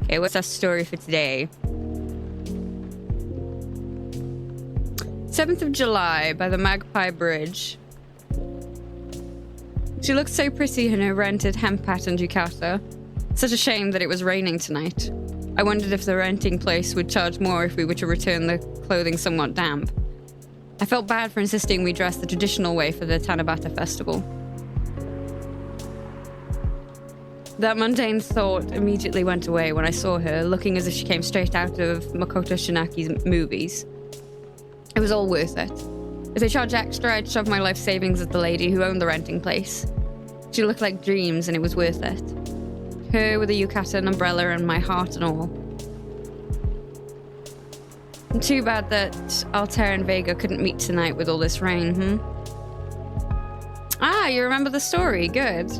Okay, what's our story for today? 7th of July by the Magpie Bridge. She looked so pretty in her rented hemp patterned yukata. Such a shame that it was raining tonight. I wondered if the renting place would charge more if we were to return the clothing somewhat damp. I felt bad for insisting we dress the traditional way for the Tanabata festival. That mundane thought immediately went away when I saw her, looking as if she came straight out of Makoto Shinaki's movies. It was all worth it. If they charged extra, I'd shove my life savings at the lady who owned the renting place. She looked like dreams, and it was worth it. Her with a yukata and umbrella and my heart and all. And too bad that Altair and Vega couldn't meet tonight with all this rain, Ah, you remember the story. Good.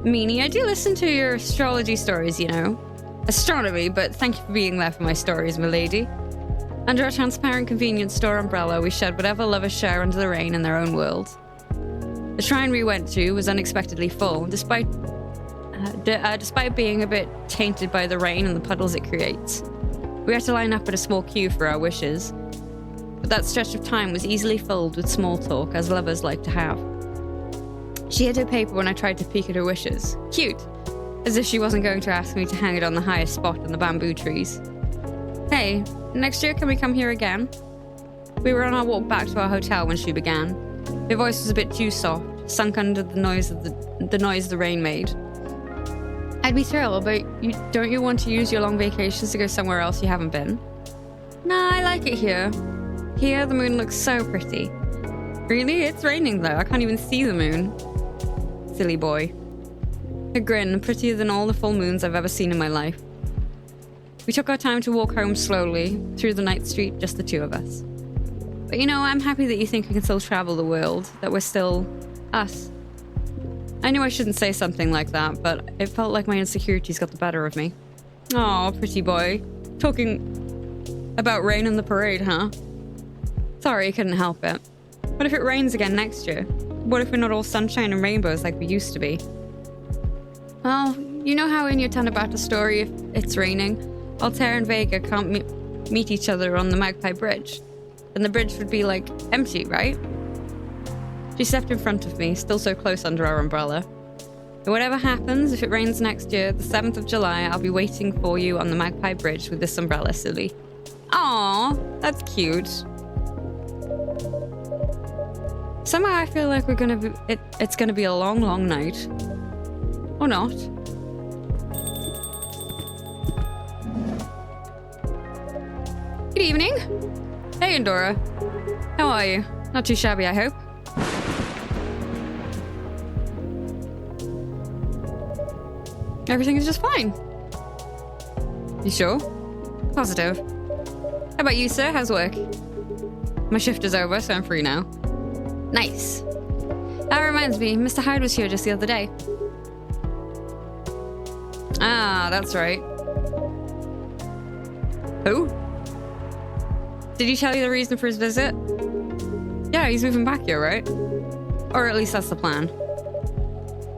Meanie, I do listen to your astrology stories, you know. Astronomy, but thank you for being there for my stories, milady. Under our transparent convenience store umbrella, we shared whatever lovers share under the rain in their own world. The shrine we went to was unexpectedly full, despite being a bit tainted by the rain and the puddles it creates. We had to line up at a small queue for our wishes, but that stretch of time was easily filled with small talk, as lovers like to have. She hid her paper when I tried to peek at her wishes. Cute! As if she wasn't going to ask me to hang it on the highest spot in the bamboo trees. Hey, next year can we come here again? We were on our walk back to our hotel when she began. Her voice was a bit too soft, sunk under the noise the rain made. I'd be thrilled, but don't you want to use your long vacations to go somewhere else you haven't been? Nah, I like it here. Here, the moon looks so pretty. Really? It's raining though. I can't even see the moon. Silly boy. Her grin, prettier than all the full moons I've ever seen in my life. We took our time to walk home slowly, through the night street, just the two of us. But you know, I'm happy that you think we can still travel the world, that we're still us. I knew I shouldn't say something like that, but it felt like my insecurities got the better of me. Aw, pretty boy. Talking about rain in the parade, huh? Sorry, I couldn't help it. What if it rains again next year? What if we're not all sunshine and rainbows like we used to be? Well, you know how in your Tanabata story, if it's raining, Altair and Vega can't meet each other on the Magpie Bridge. Then the bridge would be, like, empty, right? She stepped in front of me, still so close under our umbrella. And whatever happens, if it rains next year, the 7th of July, I'll be waiting for you on the Magpie Bridge with this umbrella, silly. Aww, that's cute. Somehow I feel like it's gonna be a long, long night. Or not. Good evening. Hey, Endora. How are you? Not too shabby, I hope. Everything is just fine. You sure? Positive. How about you, sir? How's work? My shift is over, so I'm free now. Nice. That reminds me, Mr. Hyde was here just the other day. Ah, that's right. Who? Did he tell you the reason for his visit? Yeah, he's moving back here, right? Or at least that's the plan.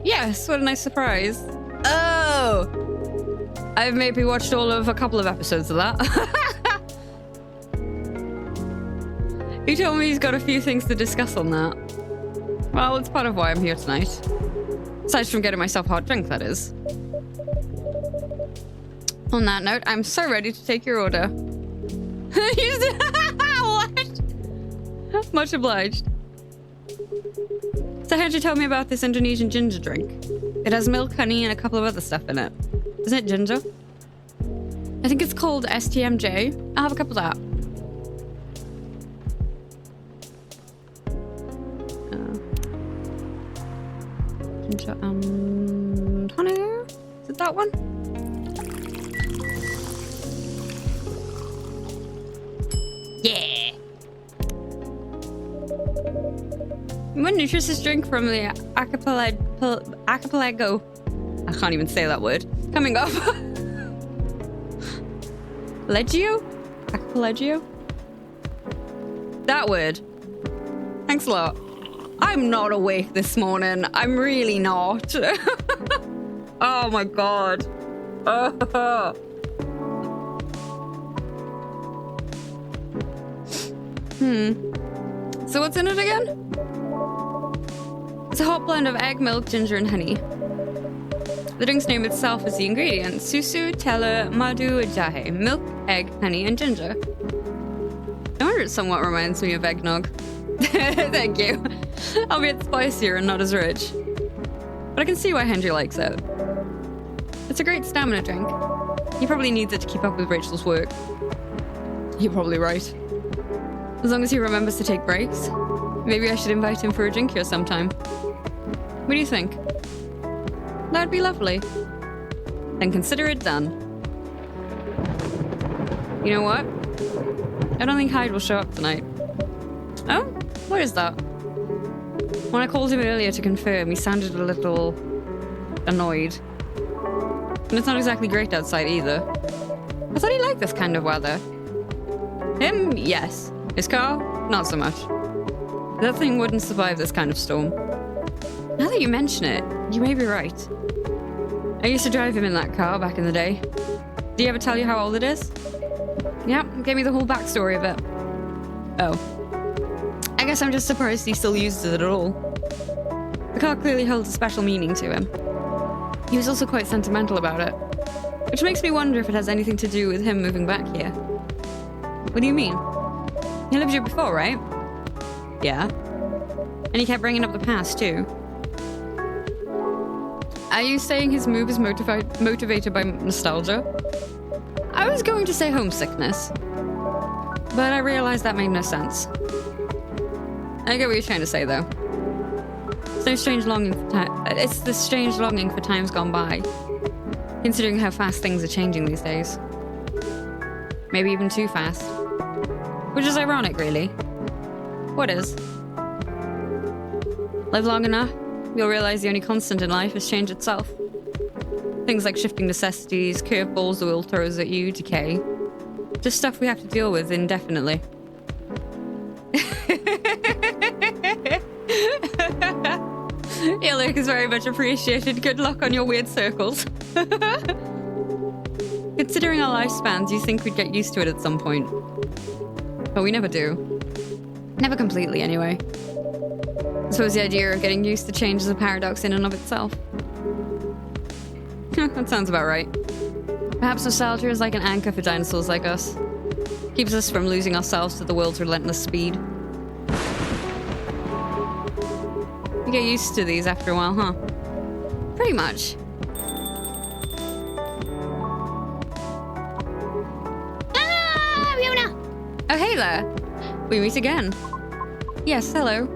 Yes, what a nice surprise. Oh! I've maybe watched all of a couple of episodes of that. He told me he's got a few things to discuss on that. Well, it's part of why I'm here tonight. Aside from getting myself a hot drink, that is. On that note, I'm so ready to take your order. What? Much obliged. So how'd you tell me about this Indonesian ginger drink? It has milk, honey, and a couple of other stuff in it. Isn't it ginger? I think it's called STMJ. I'll have a cup of that. Ginger and honey. Is it that one? Yeah. One nutritious drink from the archipelago. I can't even say that word. Coming up. Legio? Archipelago? That word. Thanks a lot. I'm not awake this morning. I'm really not. Oh my god. So what's in it again? It's a hot blend of egg, milk, ginger, and honey. The drink's name itself is the ingredients: susu, tela, madu, jahe. Milk, egg, honey, and ginger. I wonder it somewhat reminds me of eggnog. Thank you. Albeit spicier and not as rich. But I can see why Henry likes it. It's a great stamina drink. He probably needs it to keep up with Rachel's work. You're probably right. As long as he remembers to take breaks. Maybe I should invite him for a drink here sometime. What do you think? That'd be lovely. Then consider it done. You know what? I don't think Hyde will show up tonight. Oh? What is that? When I called him earlier to confirm, he sounded a little annoyed. And it's not exactly great outside either. I thought he liked this kind of weather. Him, yes. His car, not so much. That thing wouldn't survive this kind of storm. Now that you mention it, you may be right. I used to drive him in that car back in the day. Did he ever tell you how old it is? Yeah, gave me the whole backstory of it. Oh. I guess I'm just surprised he still uses it at all. The car clearly holds a special meaning to him. He was also quite sentimental about it. Which makes me wonder if it has anything to do with him moving back here. What do you mean? He lived here before, right? Yeah. And he kept bringing up the past, too. Are you saying his move is motivated by nostalgia? I was going to say homesickness. But I realized that made no sense. I get what you're trying to say, though. It's the strange longing for times gone by, considering how fast things are changing these days. Maybe even too fast. Which is ironic, really. What is? Live long enough, you'll realize the only constant in life is change itself. Things like shifting necessities, curveballs the world throws at you, decay. Just stuff we have to deal with indefinitely. Your look is very much appreciated. Good luck on your weird circles. Considering our lifespans, you think we'd get used to it at some point. But we never do. Never completely, anyway. I suppose the idea of getting used to change is a paradox in and of itself. That sounds about right. Perhaps nostalgia is like an anchor for dinosaurs like us. Keeps us from losing ourselves to the world's relentless speed. You get used to these after a while, huh? Pretty much. Ah, Fiona! Oh, hey there. We meet again. Yes, hello.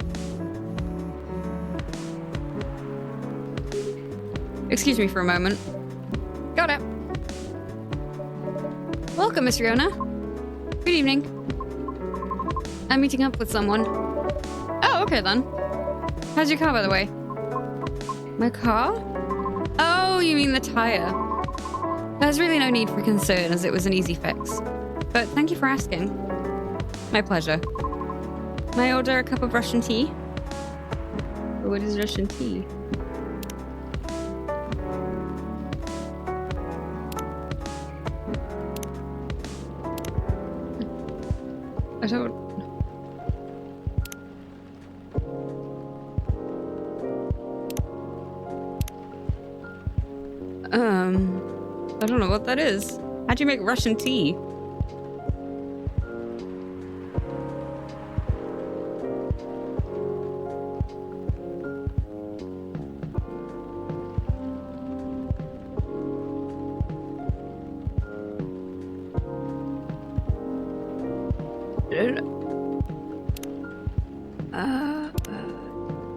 Excuse me for a moment. Got it. Welcome, Miss Riona. Good evening. I'm meeting up with someone. Oh, okay then. How's your car, by the way? My car? Oh, you mean the tire. There's really no need for concern, as it was an easy fix. But thank you for asking. My pleasure. May I order a cup of Russian tea? What is Russian tea? I don't... I don't know what that is. How'd you make Russian tea?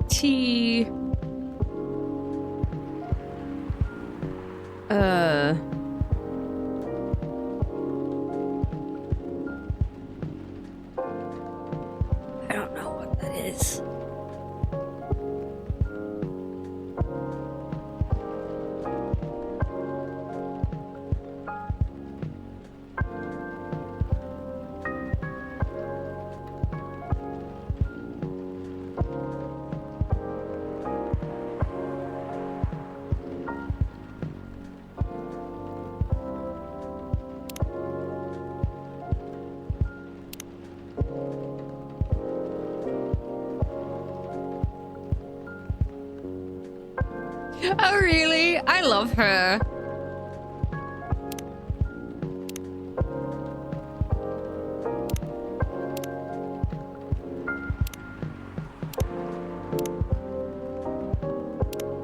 Tea. I don't know what that is. Oh, really? I love her.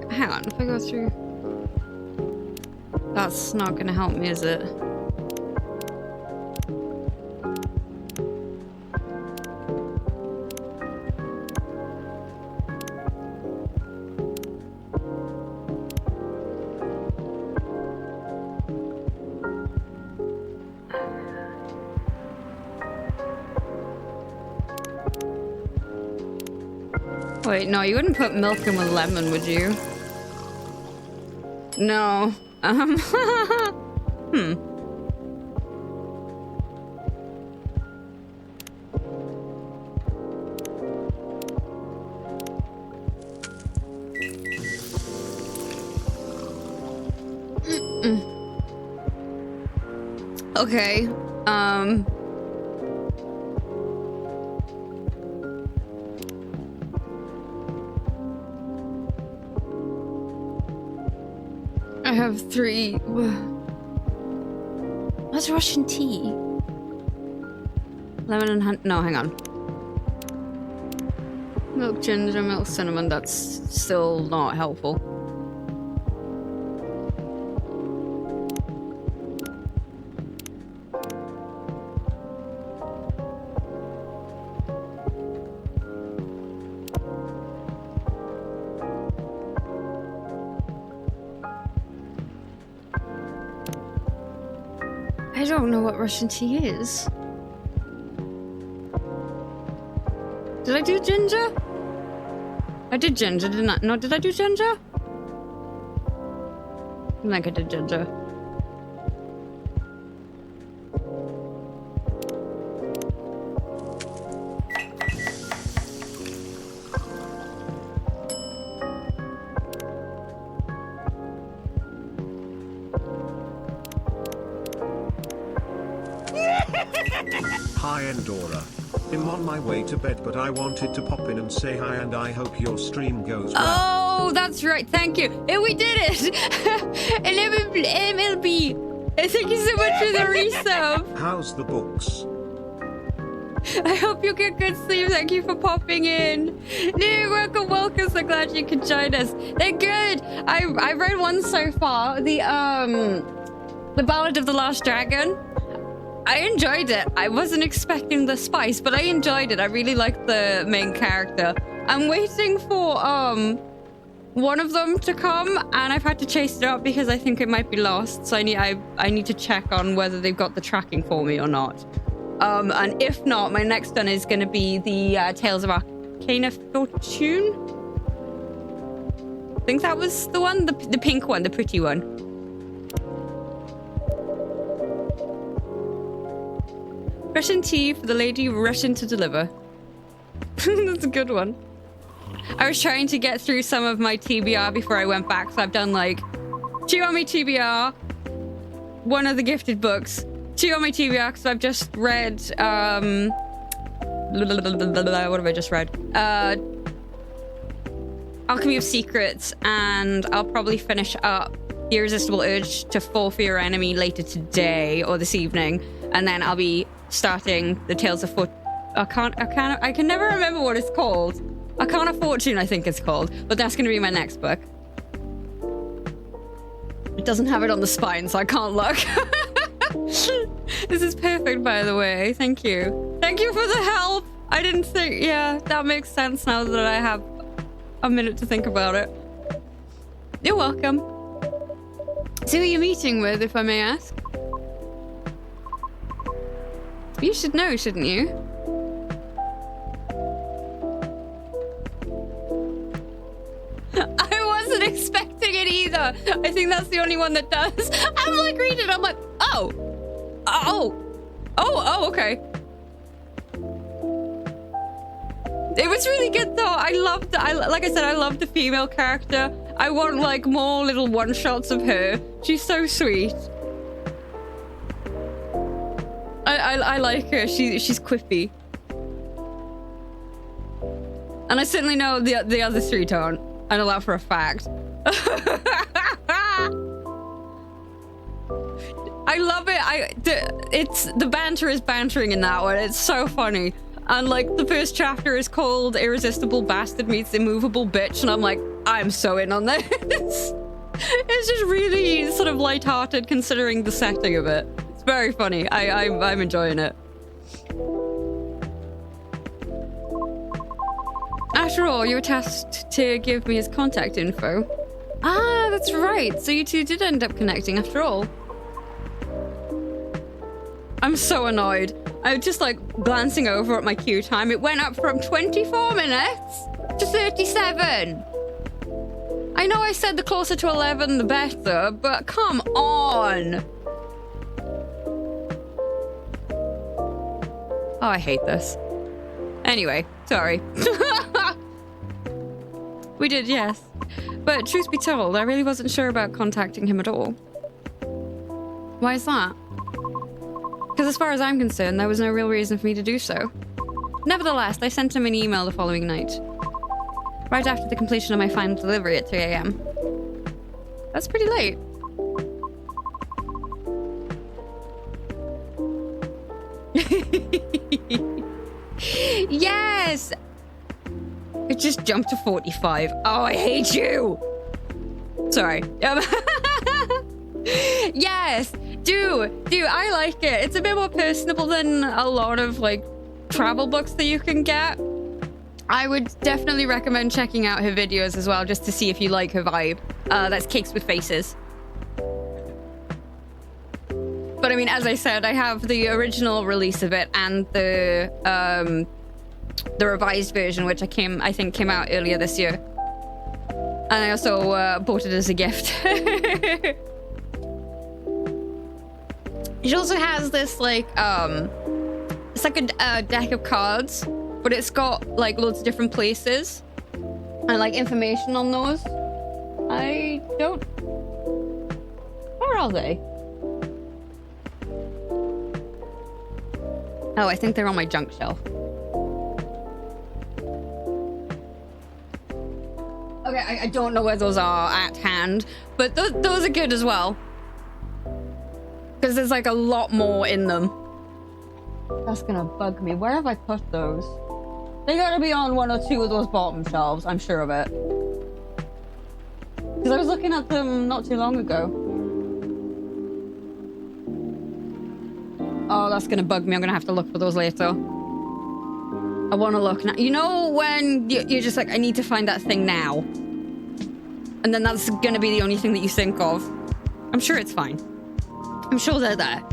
Hang on, if I go through... That's not gonna help me, is it? Wait, no, you wouldn't put milk in with lemon, would you? No. Okay. I have 3. What's Russian tea? Lemon and honey. No, hang on. Milk, ginger, milk, cinnamon. That's still not helpful. I don't know what Russian tea is. Did I do ginger? I did ginger, didn't I? No, did I do ginger? I think I did ginger. Hi Endora. I'm on my way to bed, but I wanted to pop in and say hi, and I hope your stream goes well. Oh, that's right. Thank you. And we did it. MLB. Thank you so much for the resub. How's the books? I hope you get good sleep. Thank you for popping in. No, welcome. So glad you could join us. They're good. I read one so far. The Ballad of the Last Dragon. I enjoyed it. I wasn't expecting the spice, but I enjoyed it. I really liked the main character. I'm waiting for one of them to come, and I've had to chase it up because I think it might be lost. So I need to check on whether they've got the tracking for me or not. And if not, my next one is going to be the Tales of Arcana Fortune. I think that was the one, the pink one, the pretty one. Russian tea for the lady rushing to deliver. That's a good one. I was trying to get through some of my TBR before I went back, so I've done like 2 on my TBR, 1 of the gifted books, 2 on my TBR because I've just read what have I just read? Alchemy of Secrets, and I'll probably finish up The Irresistible Urge to Fall for Your Enemy later today or this evening, and then I'll be starting the Tales of I can never remember what it's called. Arcana Fortune, I think it's called, but that's going to be my next book. It doesn't have it on the spine, so I can't look. This is perfect, by the way. Thank you. Thank you for the help. I didn't think... Yeah, that makes sense now that I have a minute to think about it. You're welcome. So who are you meeting with, if I may ask? You should know, shouldn't you? I wasn't expecting it either. I think that's the only one that does. I'm like reading, I'm like, oh, okay. It was really good though. Like I said, I love the female character. I want like more little one-shots of her. She's so sweet. I like her. She's quippy. And I certainly know the other 3 don't. I know that for a fact. I love it. It's the banter is bantering in that one. It's so funny. And like the first chapter is called Irresistible Bastard Meets Immovable Bitch, and I'm like, I'm so in on this. It's just really sort of lighthearted considering the setting of it. It's very funny. I'm enjoying it. After all, you were tasked to give me his contact info. Ah, that's right. So you two did end up connecting after all. I'm so annoyed. I was just like glancing over at my queue time. It went up from 24 minutes to 37. I know I said the closer to 11, the better, but come on. Oh, I hate this. Anyway, sorry. We did, yes. But truth be told, I really wasn't sure about contacting him at all. Why is that? Because as far as I'm concerned, there was no real reason for me to do so. Nevertheless, I sent him an email the following night. Right after the completion of my final delivery at 3 a.m. That's pretty late. Yes! It just jumped to 45. Oh, I hate you! Sorry. Yes! Do, I like it. It's a bit more personable than a lot of, like, travel books that you can get. I would definitely recommend checking out her videos as well, just to see if you like her vibe. That's Cakes with Faces. But I mean, as I said, I have the original release of it and the revised version, which I think came out earlier this year. And I also bought it as a gift. She also has this like it's like a deck of cards, but it's got like loads of different places and like information on those. I don't. Where are they? Oh, I think they're on my junk shelf. Okay, I don't know where those are at hand, but those are good as well. Because there's like a lot more in them. That's gonna bug me. Where have I put those? They gotta be on one or two of those bottom shelves, I'm sure of it. Because I was looking at them not too long ago. Oh, that's gonna bug me. I'm gonna have to look for those later. I wanna look now. You know when you're just like, I need to find that thing now. And then that's gonna be the only thing that you think of. I'm sure it's fine. I'm sure they're there.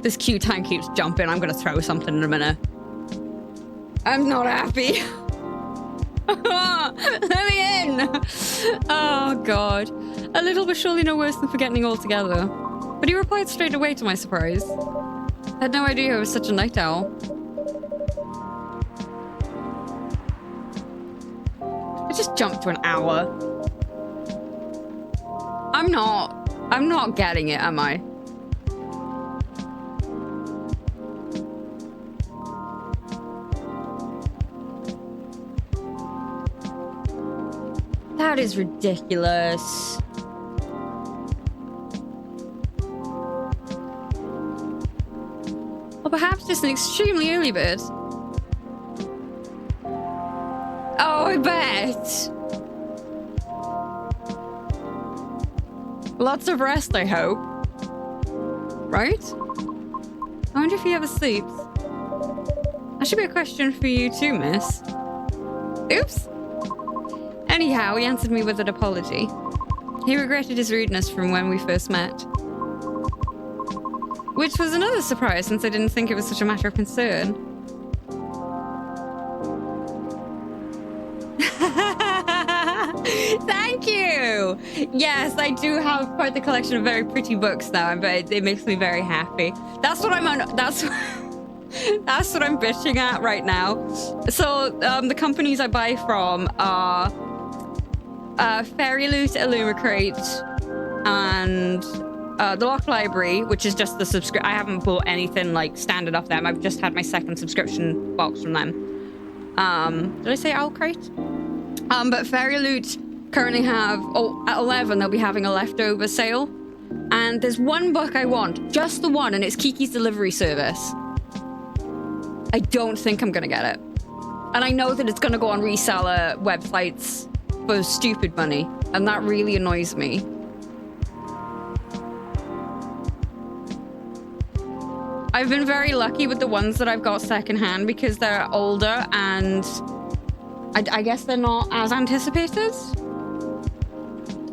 This queue time keeps jumping. I'm gonna throw something in a minute. I'm not happy. Let me in. Oh, God. A little but surely no worse than forgetting altogether. But he replied straight away to my surprise. I had no idea he was such a night owl. I just jumped to an hour. I'm not getting it, am I? That is ridiculous. Or perhaps just an extremely early bird. Oh, I bet. Lots of rest, I hope. Right? I wonder if he ever sleeps. That should be a question for you too, miss. Oops. Anyhow, he answered me with an apology. He regretted his rudeness from when we first met. Which was another surprise, since I didn't think it was such a matter of concern. Thank you! Yes, I do have quite the collection of very pretty books now, but it makes me very happy. That's what I'm on. That's what I'm bitching at right now. So, the companies I buy from are Fairy Loot, Illumicrate, and the Lock Library, which is just the subscription. I haven't bought anything like standard off them. I've just had my second subscription box from them. Did I say Owlcrate? But Fairy Loot currently have, at 11, they'll be having a leftover sale. And there's one book I want, just the one, and it's Kiki's Delivery Service. I don't think I'm gonna get it. And I know that it's gonna go on reseller websites for stupid money, and that really annoys me. I've been very lucky with the ones that I've got secondhand because they're older and I guess they're not as anticipated.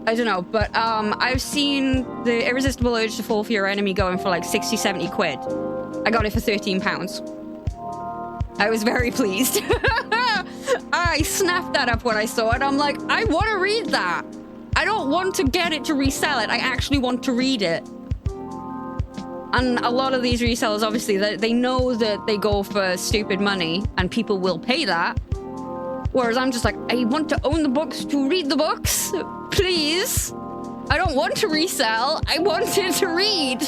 I don't know, but I've seen The Irresistible Urge to Fall for Your Enemy going for like 60, 70 quid. I got it for £13. I was very pleased. I snapped that up when I saw it. I'm like, I want to read that. I don't want to get it to resell it. I actually want to read it. And a lot of these resellers, obviously, they know that they go for stupid money and people will pay that. Whereas I'm just like, I want to own the books to read the books. Please. I don't want to resell. I want it to read.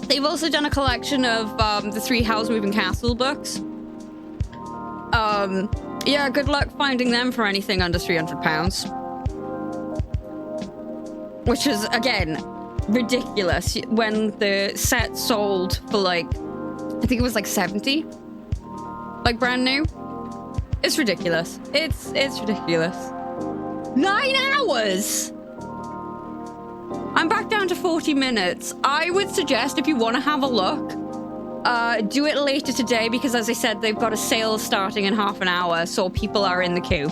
They've also done a collection of the 3 House Moving Castle books. Yeah, good luck finding them for anything under £300. Which is, again, ridiculous. When the set sold for like, I think it was like 70, like brand new. It's ridiculous. It's ridiculous. 9 hours. I'm back down to 40 minutes. I would suggest if you want to have a look, do it later today because, as I said, they've got a sale starting in half an hour, so people are in the queue.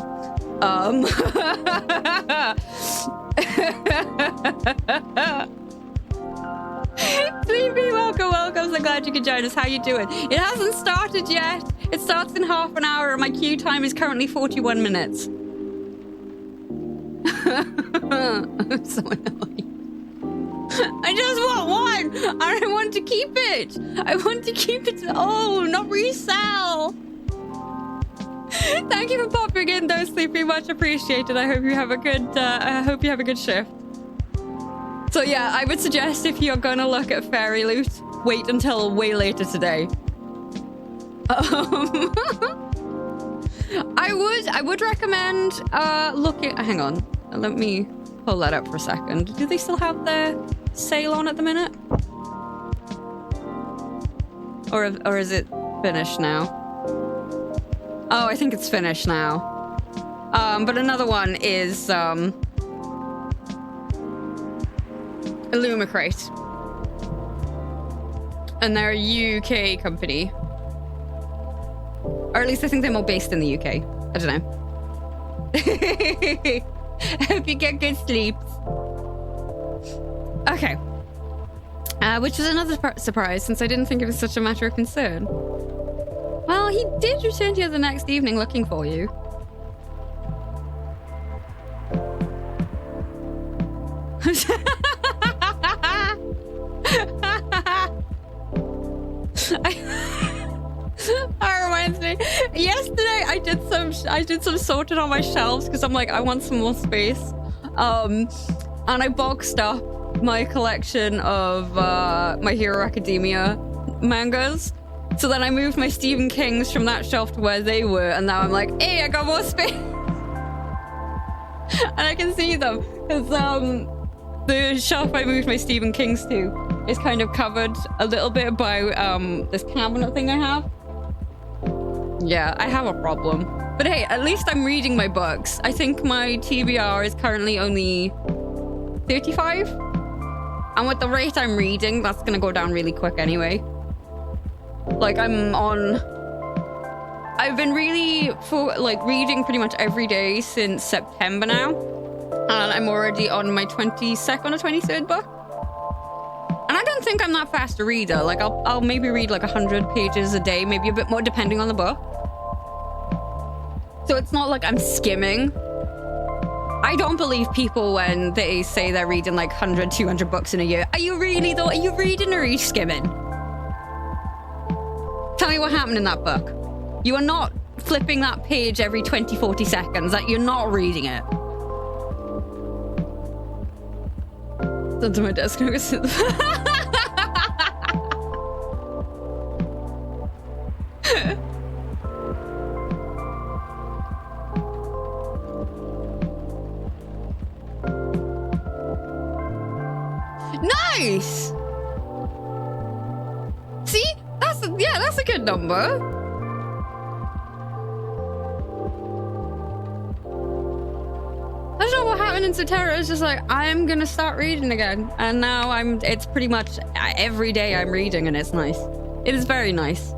Sleepy, welcome. So glad you could join us. How you doing? It hasn't started yet. It starts in half an hour and my queue time is currently 41 minutes. I'm so annoying. I just want one and I want to keep it. I want to keep it. Oh, not resell. Thank you for popping in though, Sleepy. Much appreciated. I hope you have a good shift. So yeah, I would suggest if you're gonna look at fairy loot, wait until way later today. I would recommend looking. Hang on, let me pull that up for a second. Do they still have their sale on at the minute, or is it finished now? Oh, I think it's finished now. But another one is Illumicrate. And they're a UK company. Or at least I think they're more based in the UK. I don't know. Hope you get good sleep. Okay. Which was another surprise since I didn't think it was such a matter of concern. Well, he did return here the next evening looking for you. That reminds me. Yesterday I did some sorting on my shelves because I'm like, I want some more space. And I boxed up my collection of My Hero Academia mangas. So then I moved my Stephen Kings from that shelf to where they were, and now I'm like, hey, I got more space. And I can see them because the shelf I moved my Stephen Kings to is kind of covered a little bit by this cabinet thing I have. Yeah, I have a problem. But hey, at least I'm reading my books. I think my TBR is currently only 35. And with the rate I'm reading, that's going to go down really quick anyway. Like I've been reading pretty much every day since September now. And I'm already on my 22nd or 23rd book. And I don't think I'm that fast a reader. Like I'll maybe read like 100 pages a day, maybe a bit more depending on the book. So it's not like I'm skimming. I don't believe people when they say they're reading like 100, 200 books in a year. Are you really though? Are you reading or are you skimming? Tell me what happened in that book. You are not flipping that page every 20, 40 seconds. That you're not reading it. It's to my desk. I'm gonna sit That's a good number. I don't know what happened in Sotera. It's just like, I'm gonna start reading again. And now it's pretty much every day I'm reading, and it's nice. It is very nice.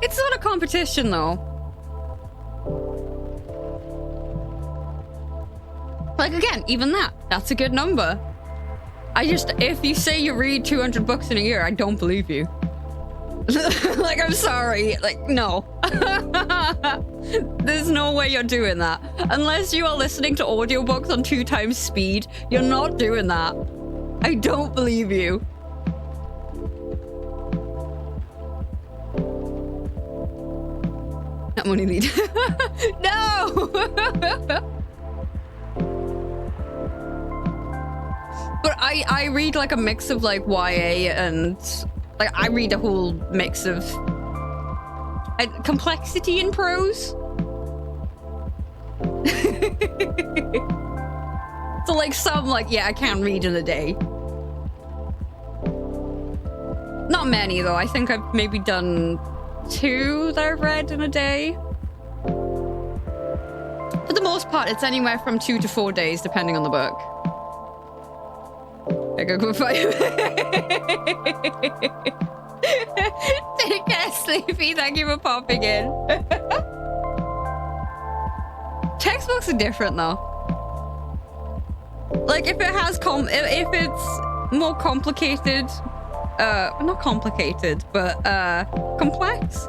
It's not a competition though. Like, again, even that's a good number. If you say you read 200 books in a year, I don't believe you. Like, I'm sorry. Like, no. There's no way you're doing that. Unless you are listening to audiobooks on 2 times speed, you're not doing that. I don't believe you. That money lead. No! But I read like a mix of like YA and like I read a whole mix of complexity in prose. So like some like, yeah, I can't read in a day. Not many though. I think I've maybe done 2 that I've read in a day. For the most part, it's anywhere from 2 to 4 days, depending on the book. I go goodbye. Take care, Sleepy. Thank you for popping in. Textbooks are different though. Like if it has if it's more complicated, not complicated, but complex,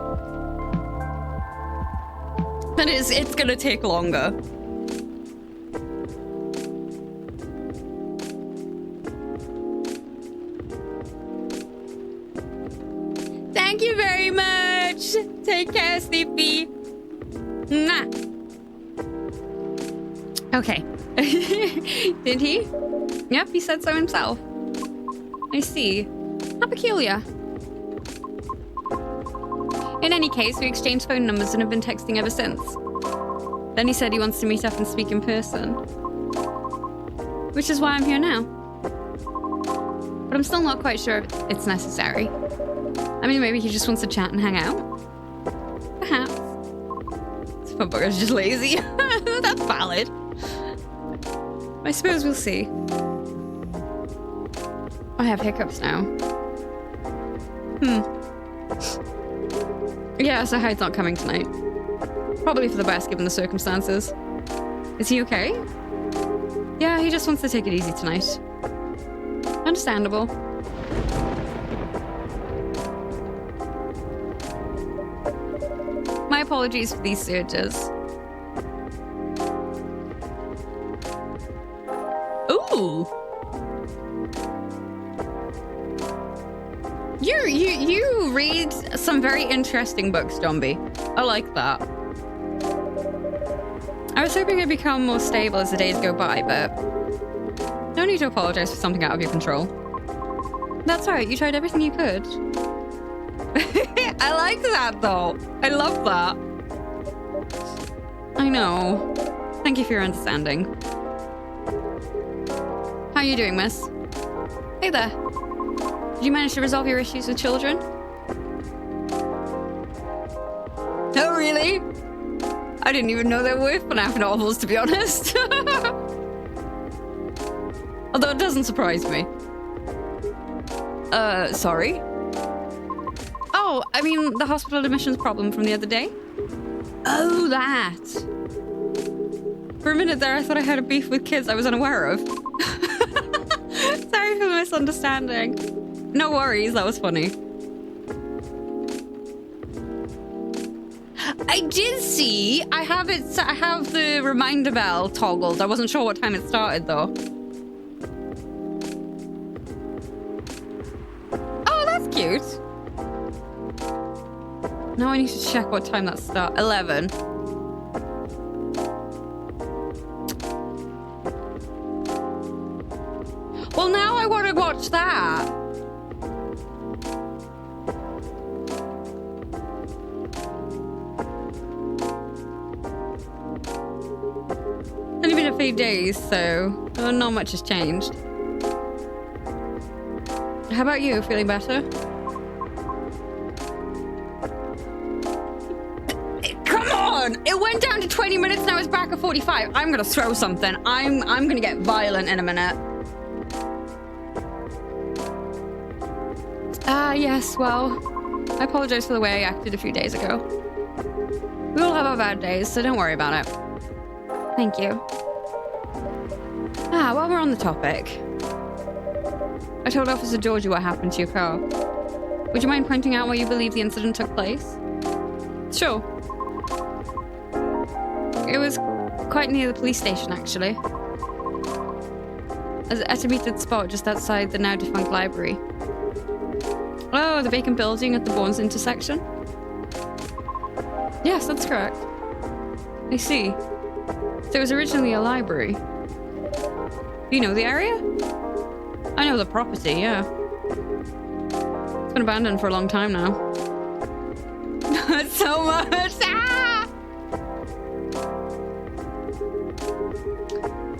then it's gonna take longer. Thank you very much. Take care, Sleepy. Mwah. Okay. Did he? Yep, he said so himself. I see. How peculiar. In any case, we exchanged phone numbers and have been texting ever since. Then he said he wants to meet up and speak in person. Which is why I'm here now. But I'm still not quite sure if it's necessary. I mean, maybe he just wants to chat and hang out. Perhaps. This motherfucker's just lazy. That's valid. I suppose we'll see. I have hiccups now. Yeah, so Hyde's not coming tonight. Probably for the best given the circumstances. Is he okay? Yeah, he just wants to take it easy tonight. Understandable. My apologies for these surges. Ooh! You read some very interesting books, Zombie. I like that. I was hoping I'd become more stable as the days go by, but no need to apologize for something out of your control. That's right, you tried everything you could. I like that, though. I love that. I know. Thank you for your understanding. How are you doing, miss? Hey there. Did you manage to resolve your issues with children? Oh, really? I didn't even know there were FNAF novels, to be honest. Although it doesn't surprise me. Sorry? Oh, I mean, the hospital admissions problem from the other day? Oh, that. For a minute there, I thought I had a beef with kids I was unaware of. Sorry for the misunderstanding. No worries, that was funny. I did see. I have the reminder bell toggled. I wasn't sure what time it started though. Oh, that's cute. Now I need to check what time that starts. 11. Well, now I want to watch that. Send me a many days, so not much has changed. How about you? Feeling better? Come on! It went down to 20 minutes, now it's back at 45. I'm gonna throw something. I'm gonna get violent in a minute. Yes, well, I apologize for the way I acted a few days ago. We all have our bad days, so don't worry about it. Thank you. While we're on the topic, I told Officer Georgie what happened to your car. Would you mind pointing out where you believe the incident took place? Sure. It was quite near the police station, actually. At a metered spot just outside the now defunct library. Oh, the vacant building at the Bournes intersection? Yes, that's correct. I see. So it was originally a library. Do you know the area? I know the property, yeah. It's been abandoned for a long time now. So much! Ah!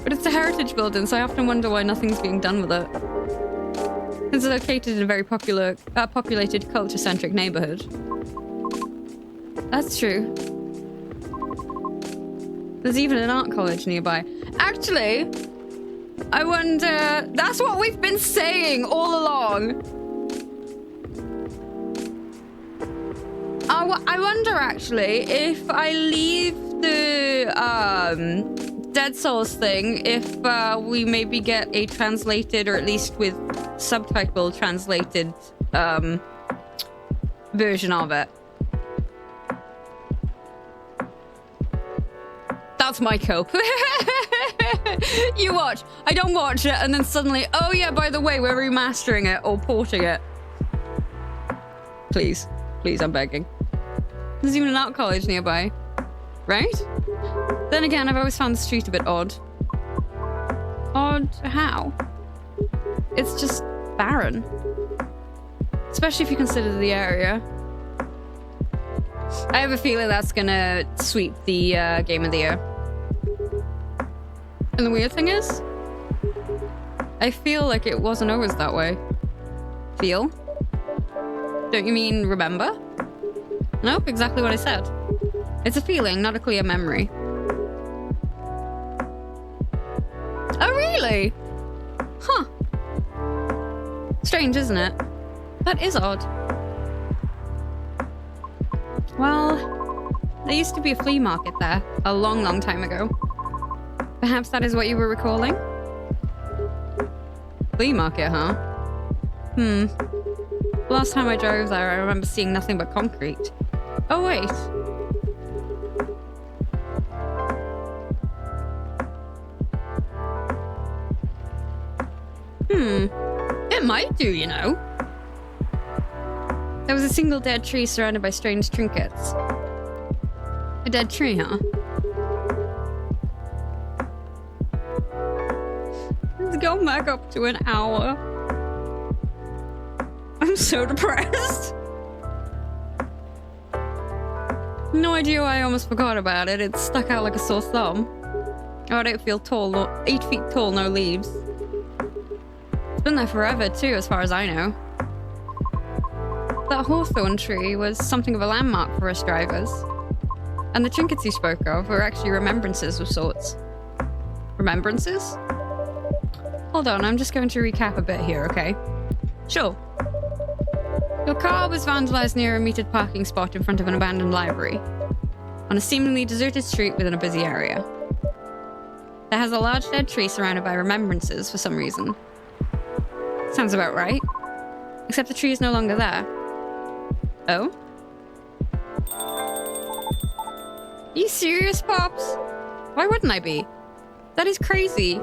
But it's a heritage building, so I often wonder why nothing's being done with it. It's located in a very populated, culture-centric neighborhood. That's true. There's even an art college nearby. Actually, I wonder... That's what we've been saying all along. I wonder, actually, if I leave the Dead Souls thing, if we maybe get a translated, or at least with subtitle translated version of it. That's my cope. You watch. I don't watch it and then suddenly, oh yeah, by the way, we're remastering it or porting it. Please. Please, I'm begging. There's even an art college nearby. Right? Then again, I've always found the street a bit odd. Odd how? It's just barren. Especially if you consider the area. I have a feeling that's gonna sweep the Game of the Year. And the weird thing is, I feel like it wasn't always that way. Feel? Don't you mean remember? Nope, exactly what I said. It's a feeling, not a clear memory. Oh, really? Huh. Strange, isn't it? That is odd. Well, there used to be a flea market there a long, long time ago. Perhaps that is what you were recalling? Flea market, huh? Last time I drove there, I remember seeing nothing but concrete. Oh, wait. It might do, you know. There was a single dead tree surrounded by strange trinkets. A dead tree, huh? It's gone back up to an hour. I'm so depressed. No idea why I almost forgot about it. It's stuck out like a sore thumb. Oh, I don't feel tall. 8 feet tall, no leaves. It's been there forever too, as far as I know. That hawthorn tree was something of a landmark for us drivers. And the trinkets you spoke of were actually remembrances of sorts. Remembrances? Hold on, I'm just going to recap a bit here, okay? Sure. Your car was vandalized near a metered parking spot in front of an abandoned library, on a seemingly deserted street within a busy area. That has a large dead tree surrounded by remembrances for some reason. Sounds about right. Except the tree is no longer there. Oh? Are you serious, Pops? Why wouldn't I be? That is crazy.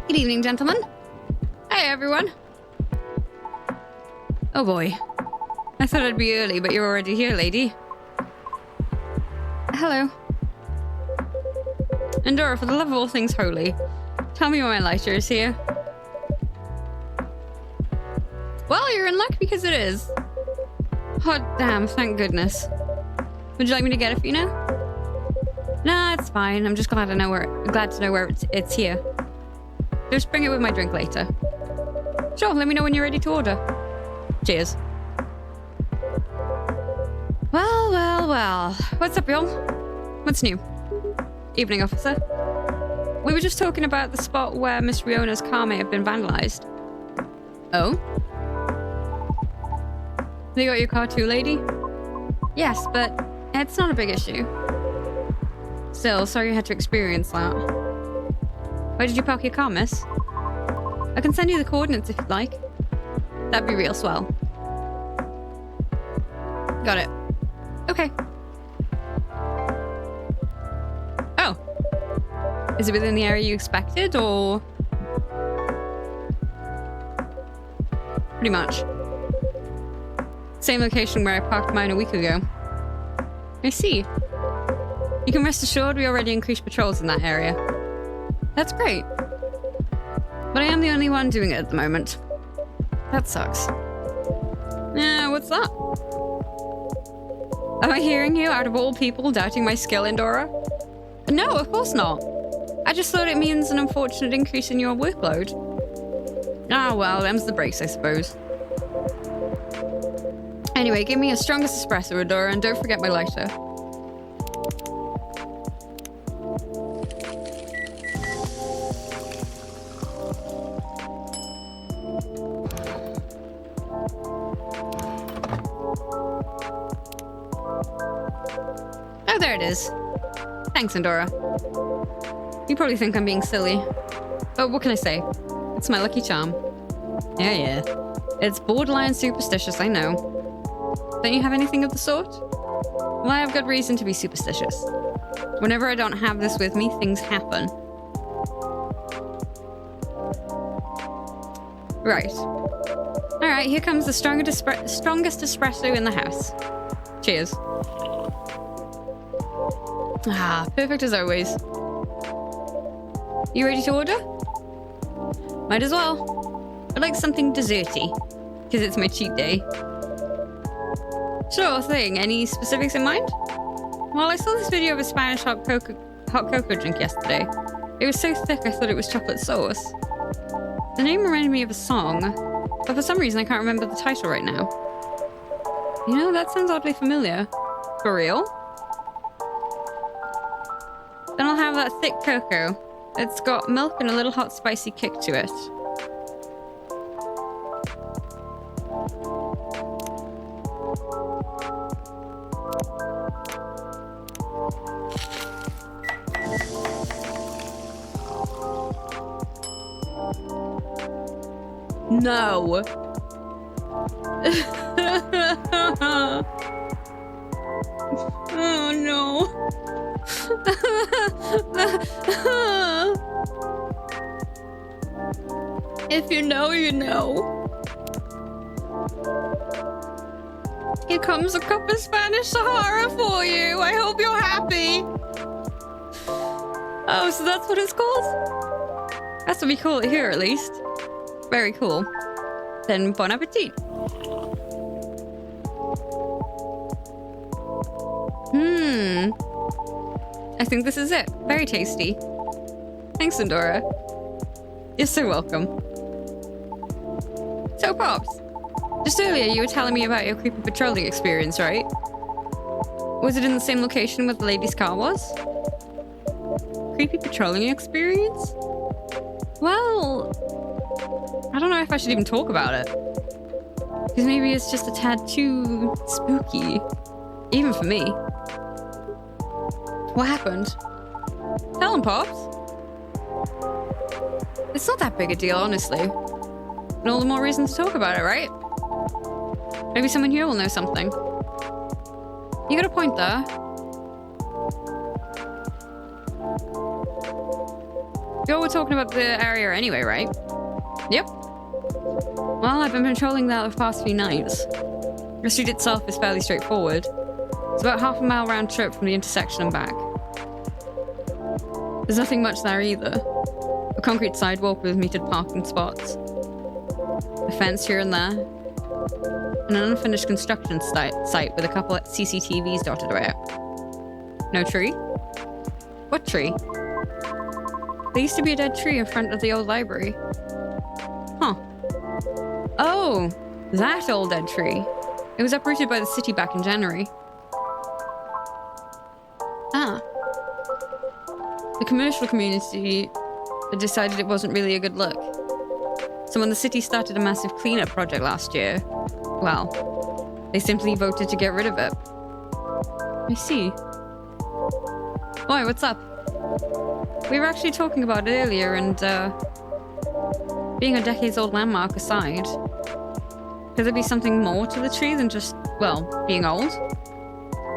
Good evening, gentlemen. Hey, everyone. Oh boy. I thought I'd be early, but you're already here, lady. Hello. Endora, for the love of all things holy, tell me why my lighter is here. Well, you're in luck because it is. Oh, damn, thank goodness. Would you like me to get it for you now? Nah, it's fine. I'm just glad to know where it's here. Just bring it with my drink later. Sure, let me know when you're ready to order. Cheers. Well, well, well. What's up, y'all? What's new? Evening, officer. We were just talking about the spot where Miss Riona's car may have been vandalized. Oh? They got your car too, lady? Yes, but it's not a big issue. Still, sorry you had to experience that. Where did you park your car, miss? I can send you the coordinates if you'd like. That'd be real swell. Got it. Okay. Oh. Is it within the area you expected, or...? Pretty much. Same location where I parked mine a week ago. I see. You can rest assured we already increased patrols in that area. That's great. But I am the only one doing it at the moment. That sucks. What's that? Am I hearing you, out of all people, doubting my skill, Endora? No, of course not. I just thought it means an unfortunate increase in your workload. Ah, well, them's the breaks, I suppose. Anyway, give me a strongest espresso, Endora, and don't forget my lighter. Oh, there it is. Thanks, Endora. You probably think I'm being silly. But what can I say? It's my lucky charm. Yeah. It's borderline superstitious, I know. Don't you have anything of the sort? Well, I have good reason to be superstitious. Whenever I don't have this with me, things happen. Right. Alright, here comes the strongest espresso in the house. Cheers. Ah, perfect as always. You ready to order? Might as well. I'd like something desserty, because it's my cheat day. Sure thing. Any specifics in mind? Well, I saw this video of a Spanish hot cocoa drink yesterday. It was so thick I thought it was chocolate sauce. The name reminded me of a song, but for some reason I can't remember the title right now. You know, that sounds oddly familiar. For real? Then I'll have that thick cocoa. It's got milk and a little hot spicy kick to it. No. Oh no. If you know, you know. Here comes a cup of Spanish Sahara for you. I hope you're happy. Oh, so that's what it's called? That's what we call it here, at least. Very cool. Then bon appetit. I think this is it. Very tasty. Thanks, Endora. You're so welcome. So, Pops, just earlier you were telling me about your creepy patrolling experience, right? Was it in the same location where the lady's car was? Creepy patrolling experience? Well, I don't know if I should even talk about it. Because maybe it's just a tad too spooky. Even for me. What happened? Tell him, Pops. It's not that big a deal, honestly. And all the more reason to talk about it, right? Maybe someone here will know something. You got a point there. You were talking about the area anyway, right? Yep. Well, I've been patrolling that the past few nights. The street itself is fairly straightforward. It's about half a mile round trip from the intersection and back. There's nothing much there either. A concrete sidewalk with metered parking spots. A fence here and there. and an unfinished construction site with a couple of CCTVs dotted about. No tree? What tree? There used to be a dead tree in front of the old library. Huh. Oh, that old dead tree. It was uprooted by the city back in January. Ah. The commercial community decided it wasn't really a good look. So when the city started a massive cleanup project last year, well, they simply voted to get rid of it. I see. Why, what's up? We were actually talking about it earlier, and being a decades-old landmark aside, could there be something more to the tree than just, well, being old?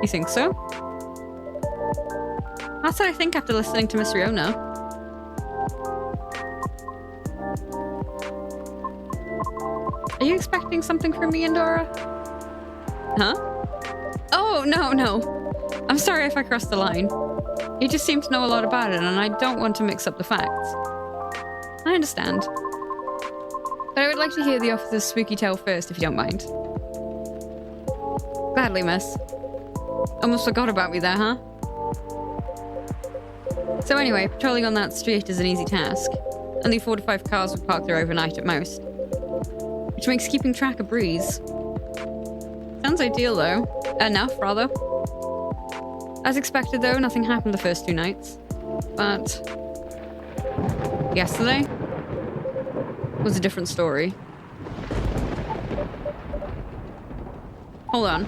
You think so? That's what I think after listening to Miss Riona. Are you expecting something from me, Andorra? Huh? Oh, no. I'm sorry if I crossed the line. You just seem to know a lot about it, and I don't want to mix up the facts. I understand. But I would like to hear the officer's spooky tale first, if you don't mind. Gladly, miss. Almost forgot about me there, huh? So anyway, patrolling on that street is an easy task. Only 4 to 5 cars would park there overnight at most. Which makes keeping track a breeze. Sounds ideal, though. Enough, rather. As expected, though, nothing happened the first 2 nights. But yesterday was a different story. Hold on.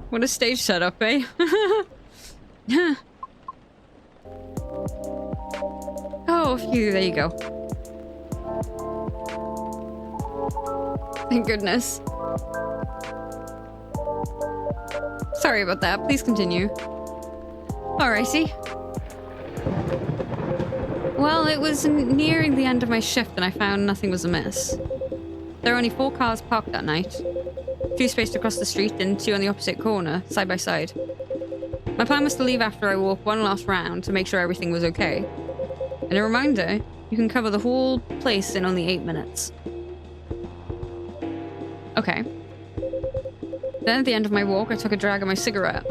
What a stage setup, eh? Oh, phew, there you go. Thank goodness. Sorry about that. Please continue. Alrighty. Well, it was nearing the end of my shift and I found nothing was amiss. There were only 4 cars parked that night. 2 spaced across the street and 2 on the opposite corner, side by side. My plan was to leave after I walked one last round to make sure everything was okay. And a reminder, you can cover the whole place in only 8 minutes. Okay. Then at the end of my walk, I took a drag of my cigarette.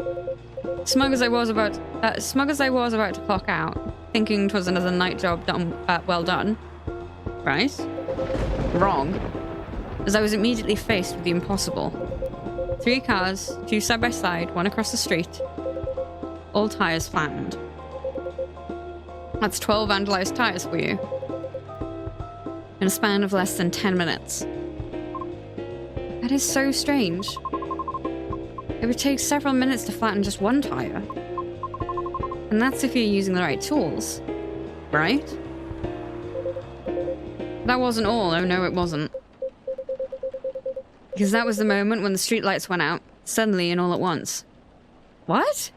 Smug as I was about to clock out, thinking 'twas another night job done, well done. Right? Wrong. As I was immediately faced with the impossible. 3 cars, 2 side by side, 1 across the street. All tires flattened. That's 12 vandalized tires for you. In a span of less than 10 minutes. That is so strange. It would take several minutes to flatten just 1 tire. And that's if you're using the right tools. Right? That wasn't all. Oh no, it wasn't. Because that was the moment when the streetlights went out, suddenly and all at once. What?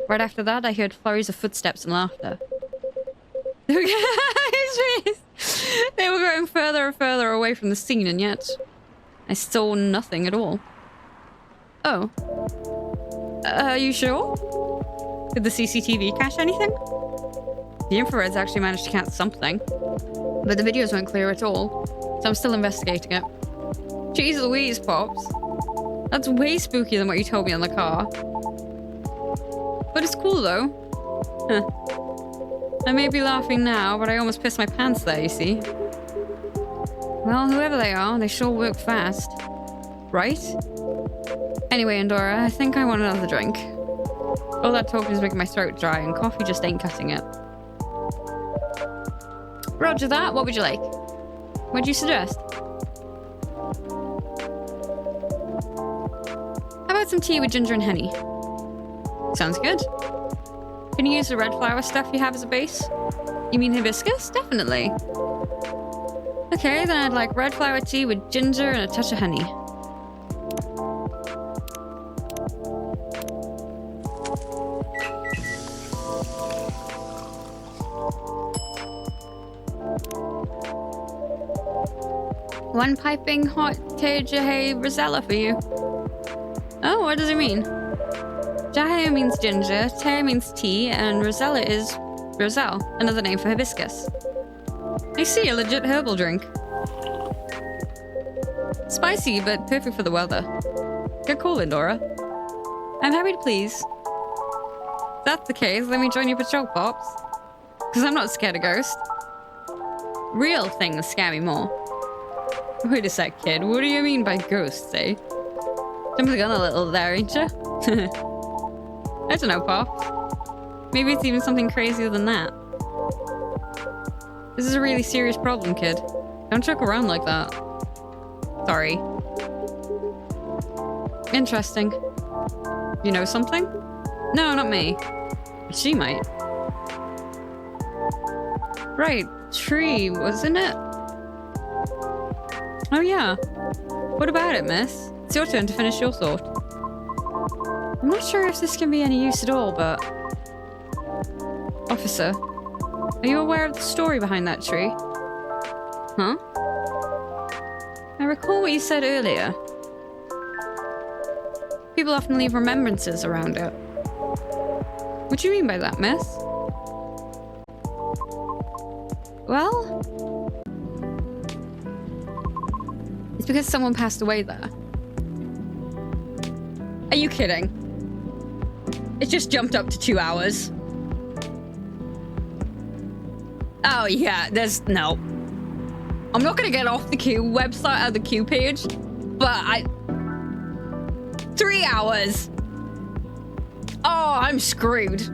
Right after that, I heard flurries of footsteps and laughter. Jeez. They were going further and further away from the scene, and yet I saw nothing at all. Oh. Are you sure? Did the CCTV catch anything? The infrareds actually managed to catch something, but the videos weren't clear at all, so I'm still investigating it. Jeez Louise, Pops. That's way spookier than what you told me on the car. But it's cool, though. Huh. I may be laughing now, but I almost pissed my pants there, you see. Well, whoever they are, they sure work fast. Right? Anyway, Andorra, I think I want another drink. All that talk is making my throat dry, and coffee just ain't cutting it. Roger that. What would you like? What'd you suggest? How about some tea with ginger and honey? Sounds good. Can you use the red flower stuff you have as a base? You mean hibiscus? Definitely. Okay, then I'd like red flower tea with ginger and a touch of honey. One piping hot Jahe Rosella for you. Oh, what does it mean? Jahe means ginger, Te means tea, and Rosella is Roselle, another name for hibiscus. I see, a legit herbal drink. Spicy, but perfect for the weather. Get cooling, Dora. I'm happy to please. If that's the case, let me join your patrol, Pops. Because I'm not scared of ghosts. Real things scare me more. Wait a sec, kid. What do you mean by ghosts, eh? Jumping the gun a little there, ain't you? I don't know, Pops. Maybe it's even something crazier than that. This is a really serious problem, kid. Don't joke around like that. Sorry. Interesting. You know something? No, not me. But she might. Right, tree, wasn't it? Oh yeah. What about it, miss? It's your turn to finish your thought. I'm not sure if this can be any use at all, but... Officer, are you aware of the story behind that tree? Huh? I recall what you said earlier. People often leave remembrances around it. What do you mean by that, miss? Well... It's because someone passed away there. Are you kidding? It just jumped up to 2 hours. Oh yeah, no. I'm not gonna get off the queue website or the queue page, but 3 hours. Oh, I'm screwed.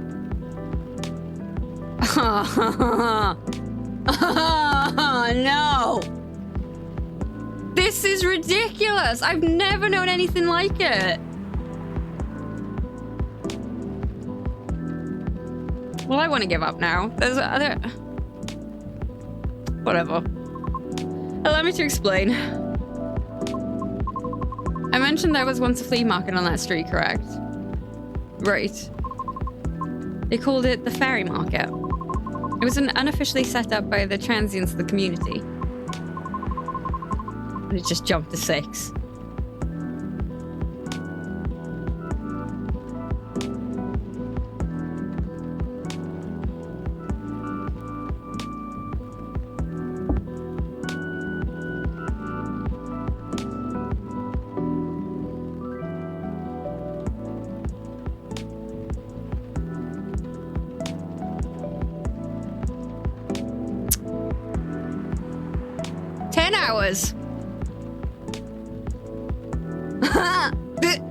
No. This is ridiculous. I've never known anything like it. Well, I want to give up now. There's other... Whatever. Allow me to explain. I mentioned there was once a flea market on that street, correct? Right. They called it the Fairy Market. It was unofficially set up by the transients of the community. And it just jumped to 6.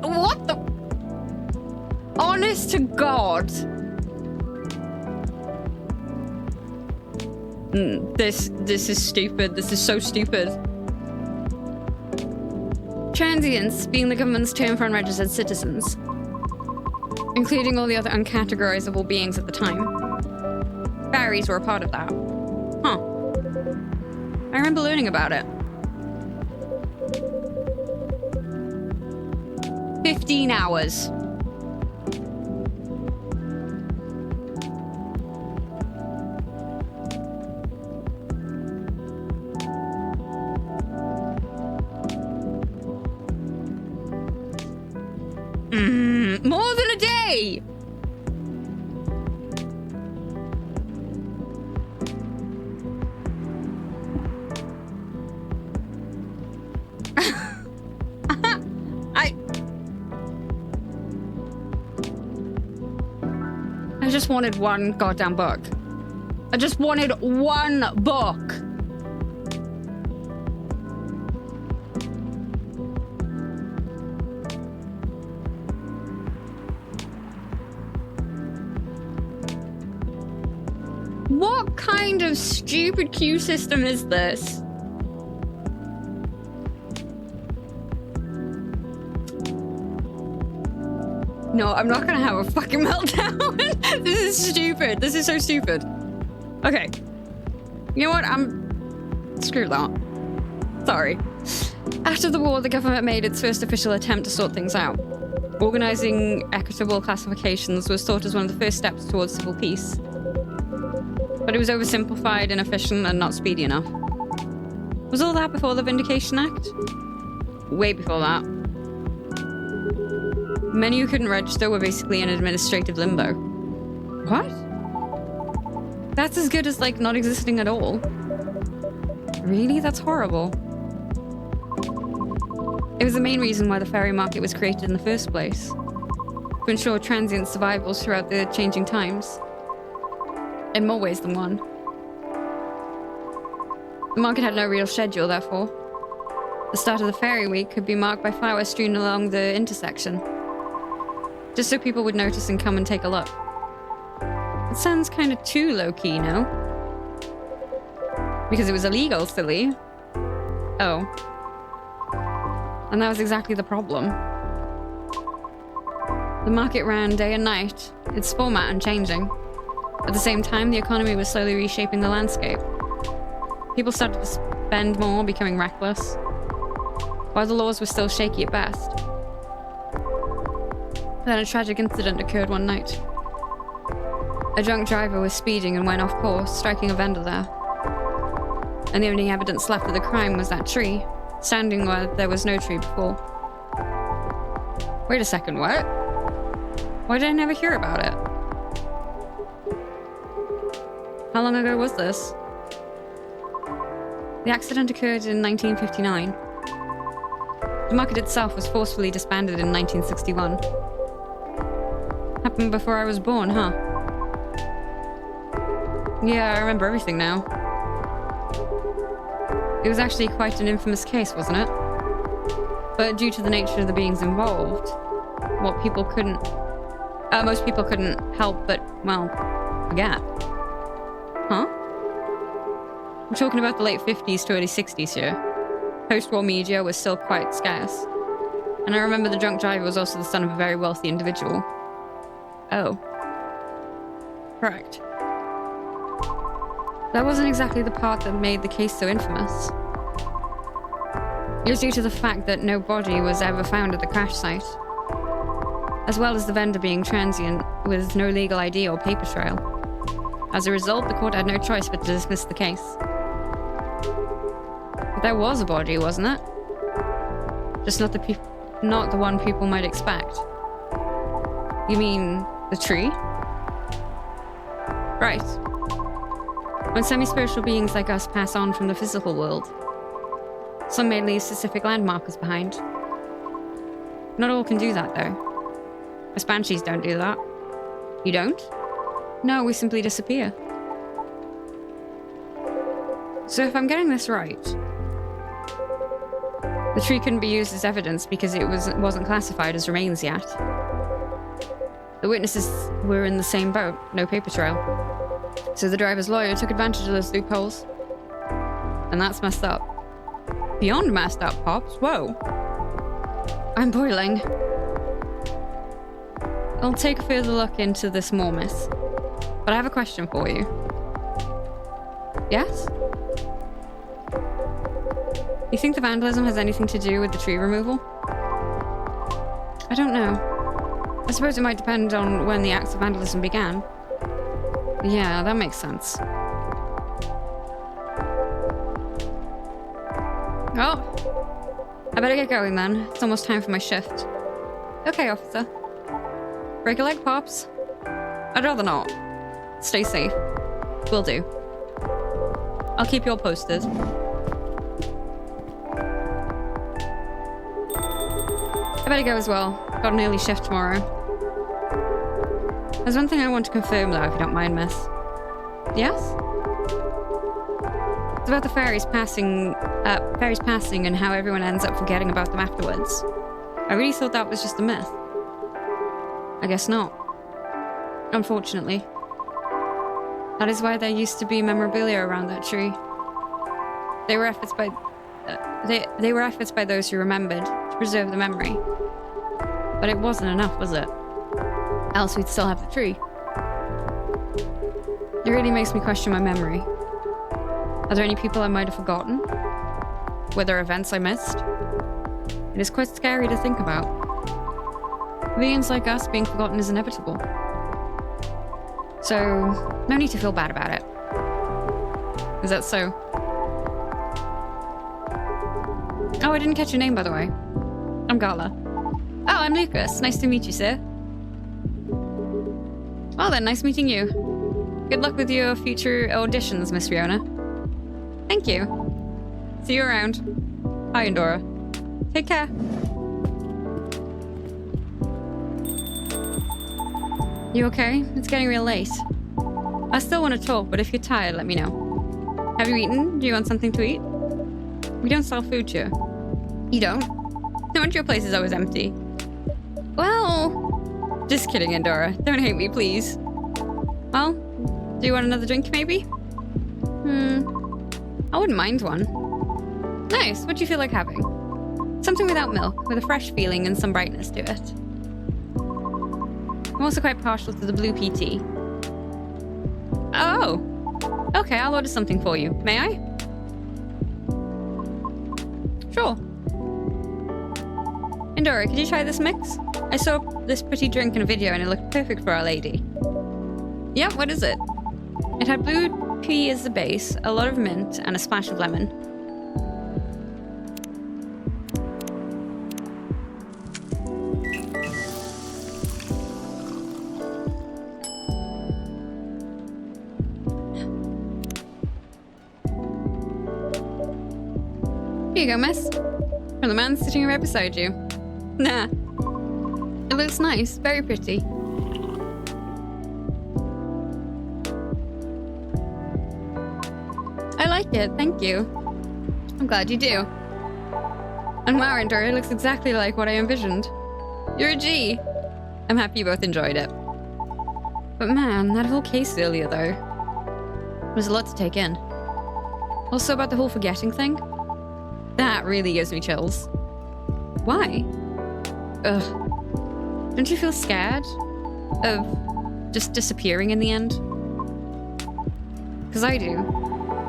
What the? Honest to God. This is stupid. This is so stupid. Transients being the government's term for unregistered citizens, including all the other uncategorizable beings at the time. Fairies were a part of that. Huh. I remember learning about it. 15 hours. More than a day! I just wanted one goddamn book. I just wanted one book. What kind of stupid queue system is this? No, I'm not gonna have a fucking meltdown. This is stupid. This is so stupid. Okay. You know what? Screw that. Sorry. After the war, the government made its first official attempt to sort things out. Organizing equitable classifications was thought as one of the first steps towards civil peace. But it was oversimplified, inefficient, and not speedy enough. Was all that before the Vindication Act? Way before that. Many who couldn't register were basically in administrative limbo. What? That's as good as, like, not existing at all. Really? That's horrible. It was the main reason why the ferry market was created in the first place. To ensure transient survivals throughout the changing times. In more ways than one. The market had no real schedule, therefore. The start of the ferry week could be marked by flowers strewn along the intersection. Just so people would notice and come and take a look. It sounds kind of too low-key, no? Because it was illegal, silly. Oh. And that was exactly the problem. The market ran day and night, its format unchanging. At the same time, the economy was slowly reshaping the landscape. People started to spend more, becoming reckless, while the laws were still shaky at best. Then a tragic incident occurred one night. A drunk driver was speeding and went off course, striking a vendor there. And the only evidence left of the crime was that tree, standing where there was no tree before. Wait a second, what? Why did I never hear about it? How long ago was this? The accident occurred in 1959. The market itself was forcefully disbanded in 1961. Happened before I was born, huh? Yeah, I remember everything now. It was actually quite an infamous case, wasn't it? But due to the nature of the beings involved, most people couldn't help but, well, forget. Huh? I'm talking about the late 50s to early 60s here. Post-war media was still quite scarce. And I remember the drunk driver was also the son of a very wealthy individual. Oh. Correct. That wasn't exactly the part that made the case so infamous. It was due to the fact that no body was ever found at the crash site, as well as the vendor being transient with no legal ID or paper trail. As a result, the court had no choice but to dismiss the case. But there was a body, wasn't it? Just not the one people might expect. You mean the tree? Right. When semi-spiritual beings like us pass on from the physical world, some may leave specific landmarkers behind. Not all can do that, though. Us banshees don't do that. You don't? No, we simply disappear. So if I'm getting this right, the tree couldn't be used as evidence because it wasn't classified as remains yet. The witnesses were in the same boat, no paper trail. So the driver's lawyer took advantage of those loopholes. And that's messed up. Beyond messed up, Pops. Whoa. I'm boiling. I'll take a further look into this more, miss. But I have a question for you. Yes? You think the vandalism has anything to do with the tree removal? I don't know. I suppose it might depend on when the acts of vandalism began. Yeah, that makes sense. Well, I better get going then. It's almost time for my shift. Okay, officer. Break a leg, Pops. I'd rather not. Stay safe. Will do. I'll keep you all posted. I better go as well. Got an early shift tomorrow. There's one thing I want to confirm, though, if you don't mind, miss. Yes? It's about the fairies passing and how everyone ends up forgetting about them afterwards. I really thought that was just a myth. I guess not. Unfortunately. That is why there used to be memorabilia around that tree. They were efforts by those who remembered to preserve the memory. But it wasn't enough, was it? Else we'd still have the tree. It really makes me question my memory. Are there any people I might have forgotten? Were there events I missed? It is quite scary to think about. Beings like us being forgotten is inevitable. So, no need to feel bad about it. Is that so? Oh, I didn't catch your name, by the way. I'm Gala. Oh, I'm Lucas. Nice to meet you, sir. Well then, nice meeting you. Good luck with your future auditions, Miss Fiona. Thank you. See you around. Bye, Endora. Take care. You okay? It's getting real late. I still want to talk, but if you're tired, let me know. Have you eaten? Do you want something to eat? We don't sell food here. You don't? No wonder your place is always empty. Well... Just kidding, Endora. Don't hate me, please. Well, do you want another drink, maybe? I wouldn't mind one. Nice. What do you feel like having? Something without milk, with a fresh feeling and some brightness to it. I'm also quite partial to the blue PT. Oh! Okay, I'll order something for you. May I? Sure. Endora, could you try this mix? I saw this pretty drink in a video and it looked perfect for Our Lady. Yeah, what is it? It had blue pea as the base, a lot of mint, and a splash of lemon. Here you go, miss. From the man sitting right beside you. Nah. It looks nice, very pretty. I like it, thank you. I'm glad you do. And wow, Endora, it looks exactly like what I envisioned. You're a G. I'm happy you both enjoyed it. But man, that whole case earlier, though. Was a lot to take in. Also about the whole forgetting thing. That really gives me chills. Why? Ugh. Don't you feel scared of just disappearing in the end? Because I do.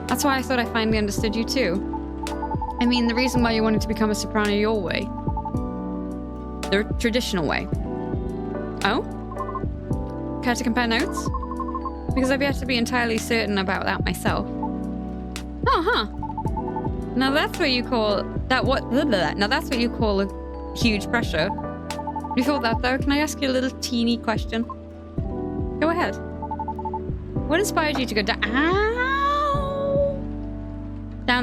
That's why I thought I finally understood you too. I mean, the reason why you wanted to become a soprano your way. The traditional way. Oh? Care to compare notes? Because I've yet to be entirely certain about that myself. Oh, huh. Now that's what you call Now that's what you call a huge pressure. Before that, though, can I ask you a little teeny question? Go ahead. What inspired you to go down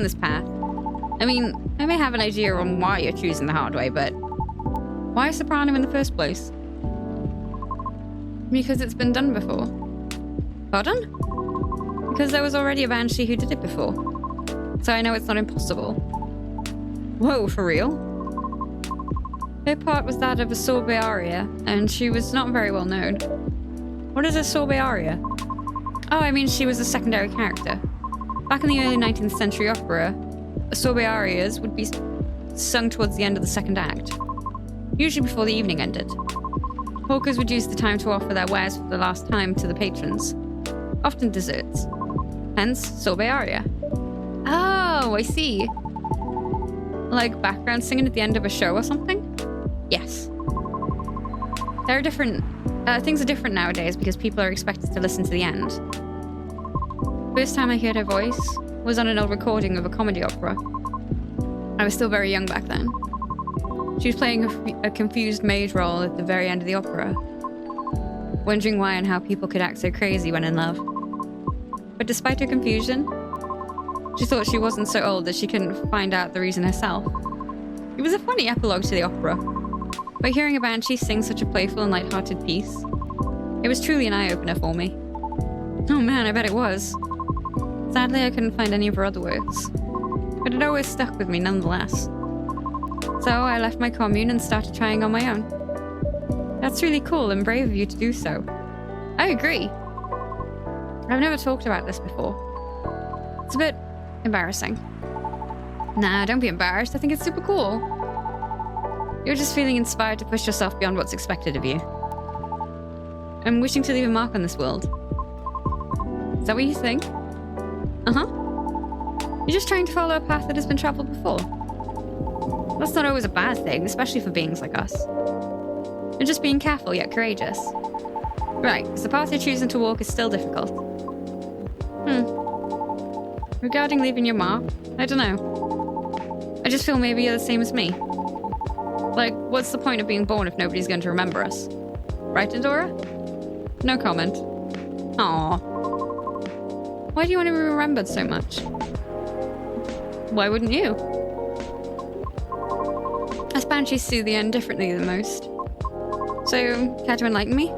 this path? I mean, I may have an idea on why you're choosing the hard way, but why soprano in the first place? Because it's been done before. Pardon? Because there was already a banshee who did it before. So I know it's not impossible. Whoa, for real? Her part was that of a sorbet aria, and she was not very well known. What is a sorbet aria? Oh, I mean she was a secondary character. Back in the early 19th century opera, sorbet arias would be sung towards the end of the second act, usually before the evening ended. Hawkers would use the time to offer their wares for the last time to the patrons, often desserts. Hence, sorbet aria. Oh, I see. Like background singing at the end of a show or something? Yes. There are different... things are different nowadays because people are expected to listen to the end. First time I heard her voice was on an old recording of a comedy opera. I was still very young back then. She was playing a confused maid role at the very end of the opera, wondering why and how people could act so crazy when in love. But despite her confusion, she thought she wasn't so old that she couldn't find out the reason herself. It was a funny epilogue to the opera, but hearing a banshee sing such a playful and light-hearted piece, it was truly an eye-opener for me. Oh man, I bet it was. Sadly, I couldn't find any of her other works, but it always stuck with me nonetheless. So I left my commune and started trying on my own. That's really cool and brave of you to do so. I agree. I've never talked about this before. It's a bit embarrassing. Nah, don't be embarrassed. I think it's super cool. You're just feeling inspired to push yourself beyond what's expected of you. I'm wishing to leave a mark on this world. Is that what you think? Uh-huh. You're just trying to follow a path that has been traveled before. That's not always a bad thing, especially for beings like us. You're just being careful yet courageous. Right, because the path you're choosing to walk is still difficult. Regarding leaving your mark, I don't know. I just feel maybe you're the same as me. Like, what's the point of being born if nobody's going to remember us? Right, Endora? No comment. Aww. Why do you want to be remembered so much? Why wouldn't you? Us banshees see the end differently than most. So, care to enlighten me?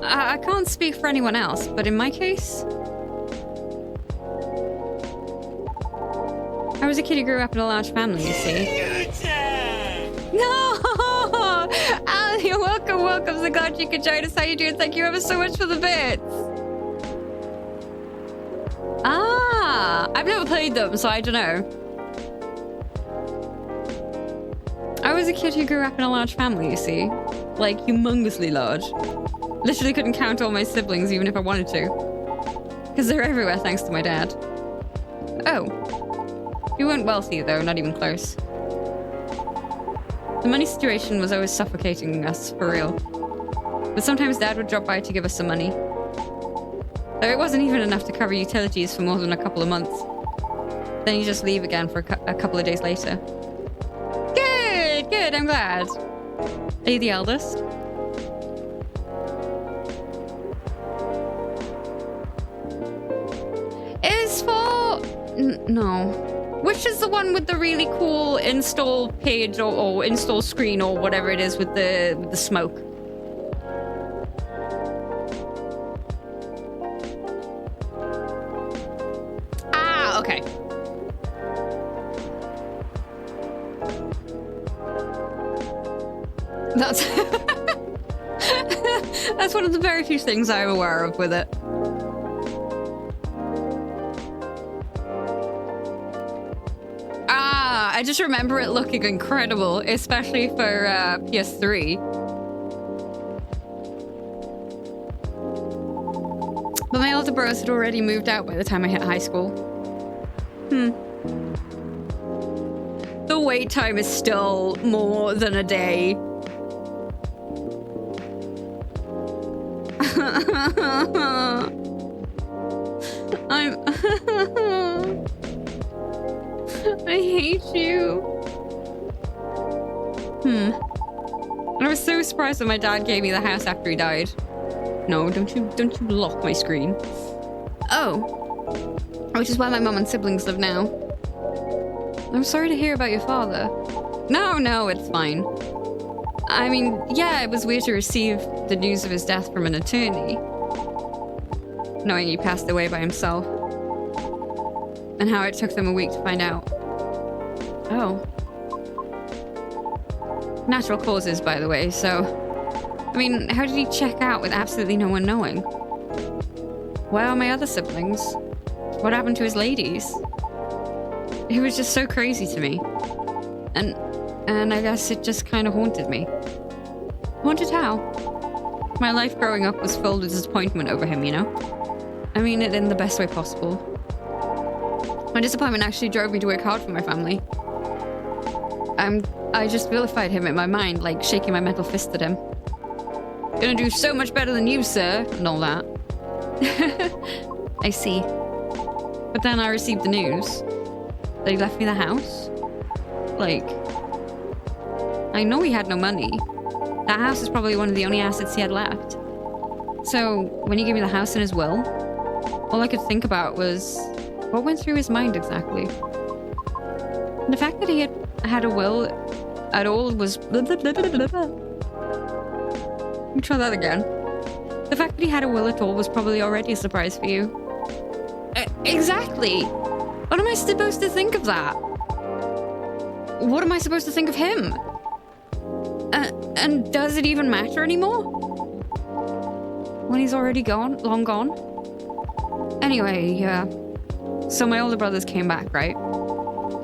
I can't speak for anyone else, but in my case... I was a kid who grew up in a large family, you see. No! Alan, you're welcome, welcome. So glad you could join us. How you doing? Thank you ever so much for the bits. Ah! I've never played them, so I don't know. I was a kid who grew up in a large family, you see. Like, humongously large. Literally couldn't count all my siblings even if I wanted to. Because they're everywhere thanks to my dad. Oh. We weren't wealthy though, not even close. The money situation was always suffocating us, for real. But sometimes Dad would drop by to give us some money. Though it wasn't even enough to cover utilities for more than a couple of months. Then he'd just leave again for a couple of days later. Good, good, I'm glad. Are you the eldest? Is for... no. Which is the one with the really cool install page or install screen or whatever it is with the smoke? Ah, okay. That's that's one of the very few things I'm aware of with it. I just remember it looking incredible, especially for PS3. But my older bros had already moved out by the time I hit high school. The wait time is still more than a day. I hate you. I was so surprised when my dad gave me the house after he died. No, don't you lock my screen. Oh. Which is where my mum and siblings live now. I'm sorry to hear about your father. No, it's fine. I mean, yeah, it was weird to receive the news of his death from an attorney. Knowing he passed away by himself. And how it took them a week to find out. Oh. Natural causes, by the way, so... I mean, how did he check out with absolutely no one knowing? Where are my other siblings? What happened to his ladies? It was just so crazy to me. And I guess it just kind of haunted me. Haunted how? My life growing up was filled with disappointment over him, you know? I mean it in the best way possible. My disappointment actually drove me to work hard for my family. I just vilified him in my mind, like shaking my metal fist at him. Gonna do so much better than you, sir, and all that. I see. But then I received the news that he left me the house. Like, I know he had no money. That house is probably one of the only assets he had left. So, when he gave me the house in his will, all I could think about was what went through his mind exactly. And the fact that he had a will at all was... Let me try that again. The fact that he had a will at all was probably already a surprise for you. Exactly! What am I supposed to think of that? What am I supposed to think of him? And does it even matter anymore? When he's already gone? Long gone? Anyway, yeah. So my older brothers came back, right?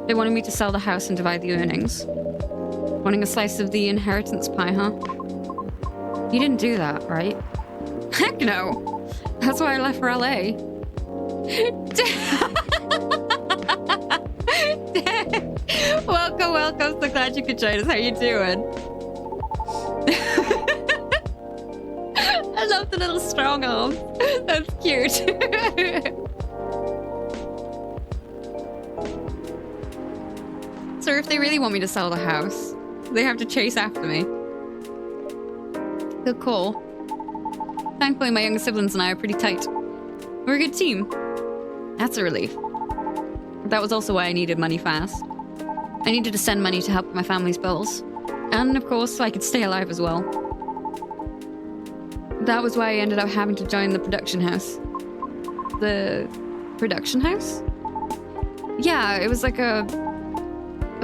They wanted me to sell the house and divide the earnings. Wanting a slice of the inheritance pie, huh? You didn't do that, right? Heck no! That's why I left for LA. Welcome. So glad you could join us. How you doing? I love the little strong arms. That's cute. So if they really want me to sell the house, they have to chase after me. Good call. Thankfully, my younger siblings and I are pretty tight. We're a good team. That's a relief. That was also why I needed money fast. I needed to send money to help with my family's bills. And of course, so I could stay alive as well. That was why I ended up having to join the production house. The production house? Yeah, it was like a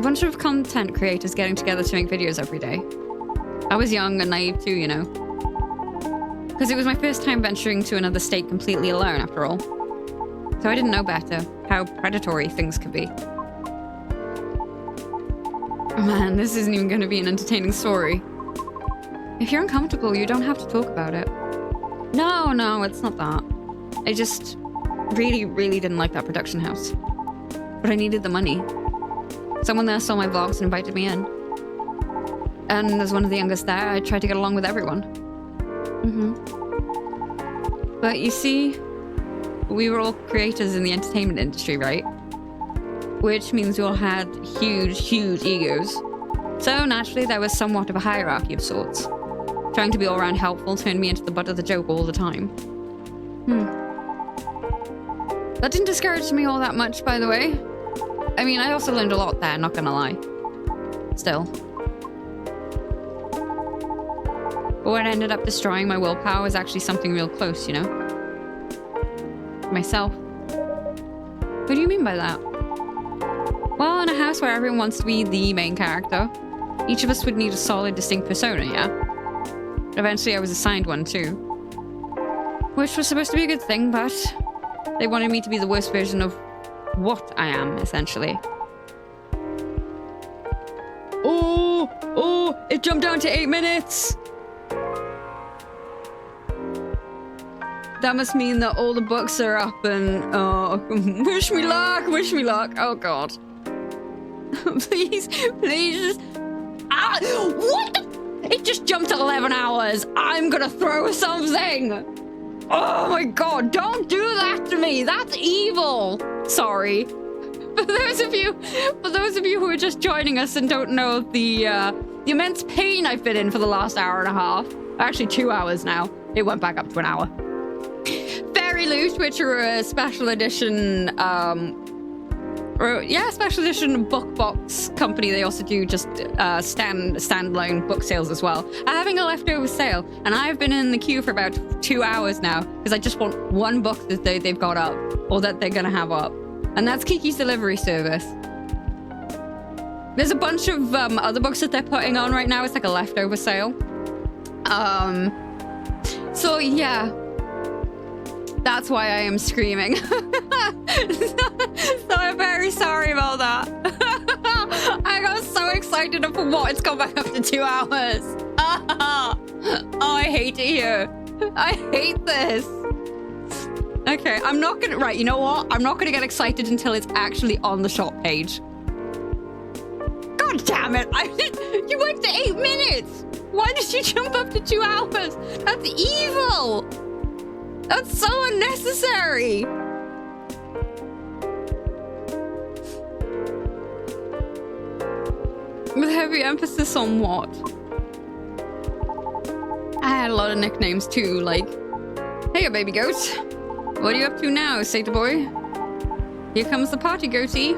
bunch of content creators getting together to make videos every day. I was young and naive too, you know. Because it was my first time venturing to another state completely alone, after all. So I didn't know better how predatory things could be. Man, this isn't even going to be an entertaining story. If you're uncomfortable, you don't have to talk about it. No, it's not that. I just really, really didn't like that production house. But I needed the money. Someone there saw my vlogs and invited me in. And as one of the youngest there, I tried to get along with everyone. But you see, we were all creators in the entertainment industry, right? Which means we all had huge, huge egos. So naturally, there was somewhat of a hierarchy of sorts. Trying to be all around helpful turned me into the butt of the joke all the time. That didn't discourage me all that much, by the way. I mean, I also learned a lot there, not gonna lie. Still. But what ended up destroying my willpower was actually something real close, you know? Myself. What do you mean by that? Well, in a house where everyone wants to be the main character, each of us would need a solid, distinct persona, yeah? Eventually, I was assigned one, too. Which was supposed to be a good thing, but they wanted me to be the worst version of what I am, essentially. Oh, it jumped down to 8 minutes! That must mean that all the books are up and, wish me luck, oh god. Please, just... what the... It just jumped to 11 hours. I'm gonna throw something. Oh my god, don't do that to me. That's evil. Sorry. For those of you who are just joining us and don't know the immense pain I've been in for the last hour and a half. Actually, 2 hours now. It went back up to an hour. Fairy Loot, which are a special edition, special edition book box company. They also do just standalone book sales as well. Are having a leftover sale, and I've been in the queue for about 2 hours now because I just want one book that they've got up or that they're gonna have up, and that's Kiki's Delivery Service. There's a bunch of other books that they're putting on right now. It's like a leftover sale. So yeah. That's why I am screaming. So I'm very sorry about that. I got so excited for what? It's gone back after 2 hours. Oh, I hate it here. I hate this. Okay, I'm not gonna... Right, you know what? I'm not gonna get excited until it's actually on the shop page. God damn it. You went to 8 minutes. Why did you jump up to 2 hours? That's evil. That's so unnecessary! With heavy emphasis on what? I had a lot of nicknames too, like, hey, baby goat. What are you up to now, Satyr boy? Here comes the party goatee.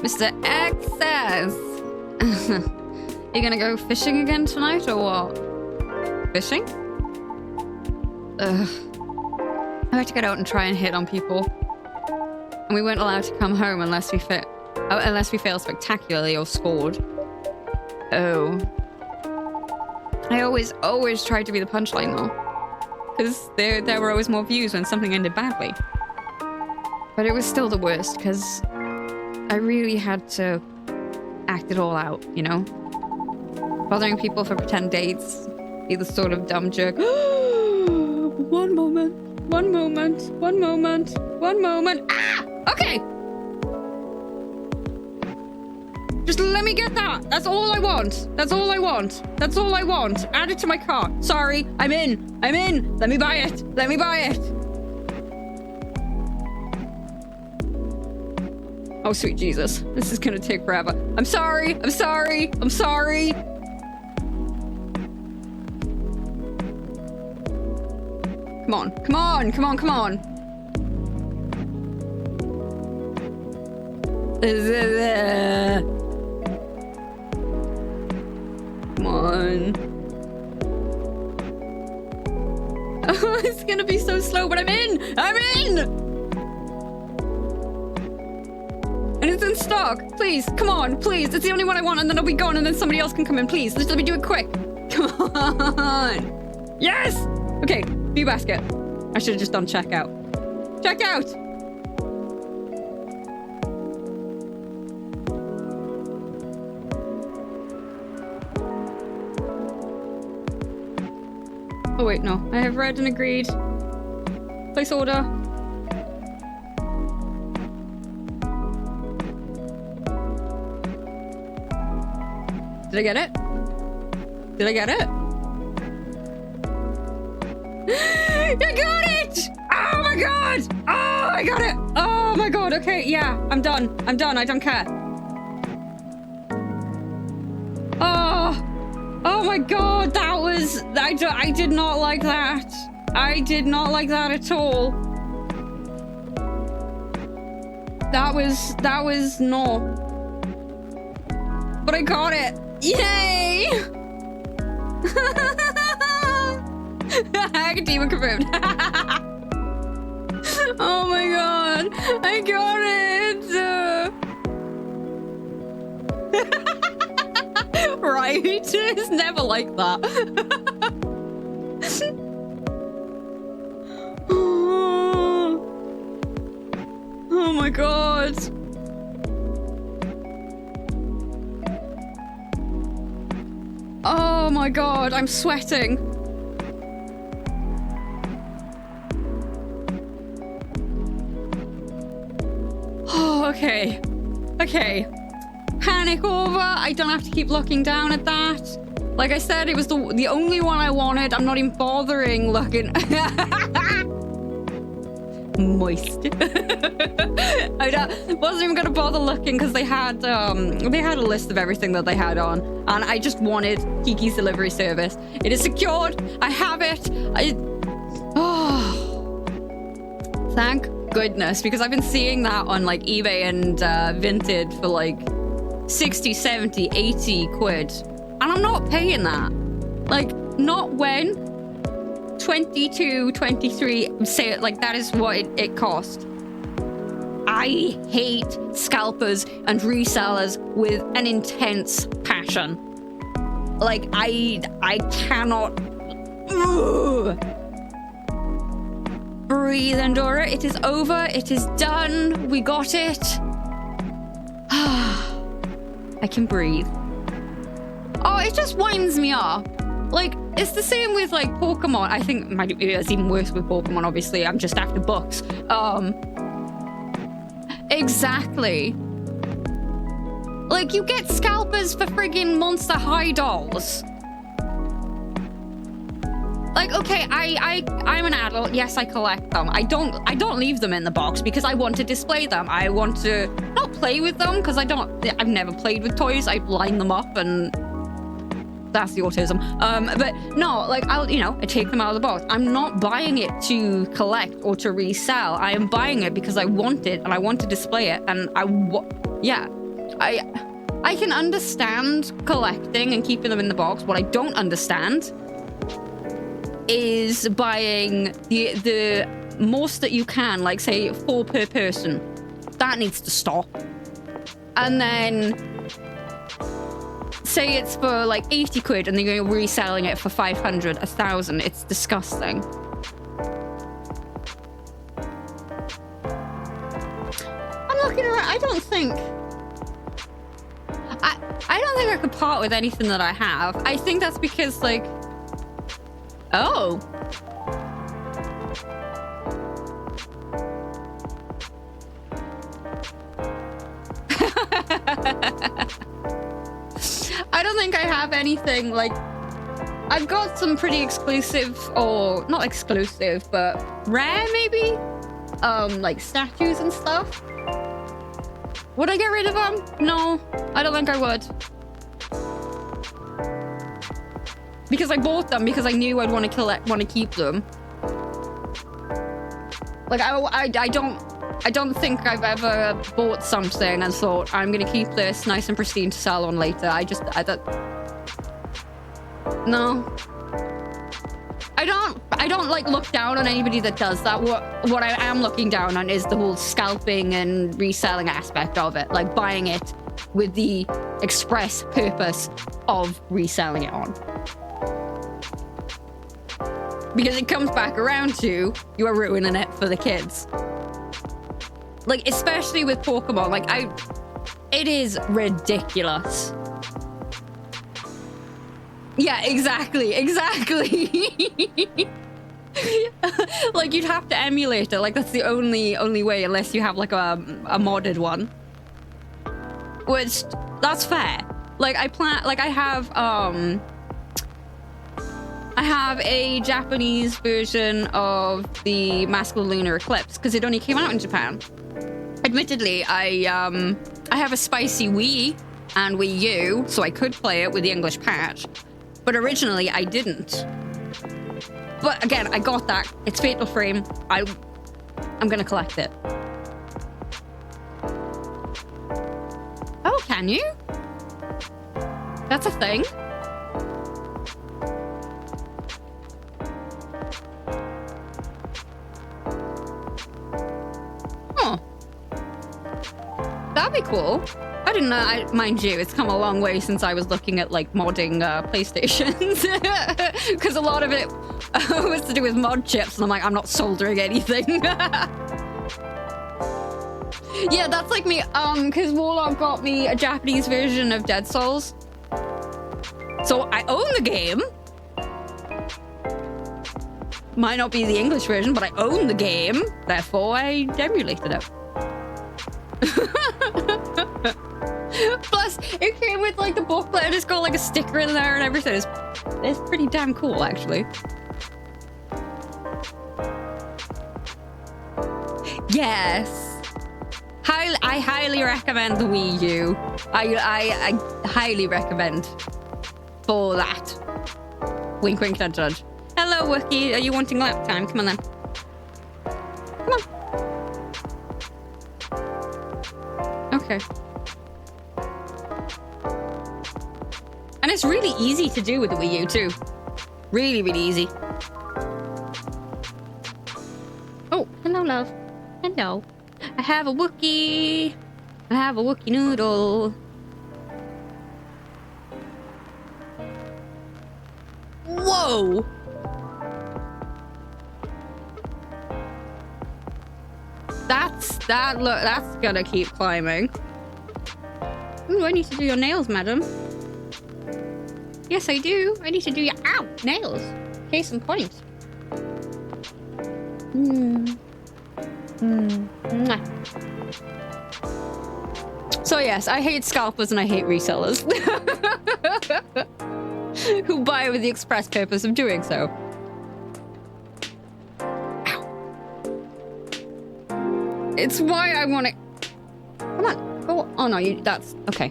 Mr. Excess. You gonna go fishing again tonight or what? Fishing? Ugh. I had to get out and try and hit on people. And we weren't allowed to come home unless we failed spectacularly or scored. Oh. I always tried to be the punchline though. Because there were always more views when something ended badly. But it was still the worst because I really had to act it all out, you know? Bothering people for pretend dates, be the sort of dumb jerk. One moment. Ah! Okay! Just let me get that. That's all I want. Add it to my cart. Sorry, I'm in. Let me buy it. Oh, sweet Jesus. This is gonna take forever. I'm sorry. Come on. Come on. Oh, it's gonna be so slow, but I'm in! I'm in! And it's in stock. Please, come on, please. It's the only one I want, and then I'll be gone, and then somebody else can come in. Please, just let me do it quick. Come on. Yes! Okay, view basket. I should have just done checkout. Checkout! Oh wait, no. I have read and agreed. Place order. Did I get it? Did I get it? I got it! Oh my god! Oh, I got it! Oh my god, okay, yeah. I'm done. I'm done. I don't care. Oh! Oh my god, that was... I did not like that. I did not like that at all. That was no. But I got it. Yay! Academia confirmed. Oh my god, I got it. Right, it's never like that. Oh my god. Oh my god, I'm sweating. Oh, okay. Okay. Panic over. I don't have to keep looking down at that. Like I said, it was the only one I wanted. I'm not even bothering looking. Moist. I wasn't even gonna bother looking because they had a list of everything that they had on, and I just wanted Kiki's delivery service. It is secured. I have it. Oh, thank goodness, because I've been seeing that on like eBay and Vinted for like 60, 70, 80 quid, and I'm not paying that. Like, not when 22, 23, say it like that is what it cost. I hate scalpers and resellers with an intense passion. Like, I cannot. Ugh. Breathe, Andorra. It is over. It is done. We got it. I can breathe. Oh, it just winds me up. Like, it's the same with, like, Pokemon. I think it's even worse with Pokemon, obviously. I'm just after books. Exactly. Like, you get scalpers for friggin' Monster High dolls. Like, okay, I'm an adult. Yes, I collect them. I don't leave them in the box because I want to display them. I want to not play with them because I've never played with toys. I line them up and that's the autism. But no, like, I take them out of the box. I'm not buying it to collect or to resell. I am buying it because I want it and I want to display it. And I can understand collecting and keeping them in the box. What I don't understand is buying the most that you can, like say 4 per person. That needs to stop. And then say it's for like 80 quid and then you're reselling it for 500, 1,000. It's disgusting. I'm looking around. I don't think I could part with anything that I have. I think that's because, like, oh. I don't think I have anything, like, I've got some pretty exclusive, or not exclusive, but rare maybe? Like statues and stuff. Would I get rid of them? No, I don't think I would. Because I bought them because I knew I'd want to keep them. Like, I don't I don't think I've ever bought something and thought, I'm going to keep this nice and pristine to sell on later. No. I don't like look down on anybody that does that. What I am looking down on is the whole scalping and reselling aspect of it. Like buying it with the express purpose of reselling it on. Because it comes back around to, you are ruining it for the kids. Like, especially with Pokemon, like, it is ridiculous. Yeah, exactly. Like, you'd have to emulate it. Like, that's the only way, unless you have, like, a modded one. Which, that's fair. Like, I have a Japanese version of the Mask of the Lunar Eclipse, because it only came out in Japan. Admittedly, I have a spicy Wii and Wii U, so I could play it with the English patch. But originally, I didn't. But again, I got that. It's Fatal Frame. I'm gonna collect it. Oh, can you? That's a thing. Oh. That'd be cool. I didn't know, mind you, it's come a long way since I was looking at, like, modding PlayStations. Because a lot of it was to do with mod chips, and I'm like, I'm not soldering anything. Yeah, that's like me, because Warlock got me a Japanese version of Dead Souls. So I own the game. Might not be the English version, but I own the game. Therefore, I emulated it. Plus, it came with like the booklet and it's got like a sticker in there and everything. It's pretty damn cool, actually. Yes. I highly recommend the Wii U. I highly recommend for that. Wink, wink, nudge, nudge. Hello, Wookie. Are you wanting lap time? Come on, then. Come on. Okay. And it's really easy to do with the Wii U, too. Really, really easy. Oh, hello, love. Hello. I have a Wookie. I have a Wookie noodle. Whoa! That's gonna keep climbing. Ooh, I need to do your nails, madam. Yes, I do. I need to do your nails. Case in point. So yes, I hate scalpers and I hate resellers who buy with the express purpose of doing so. It's why I want it. Come on, go. Oh no, that's okay.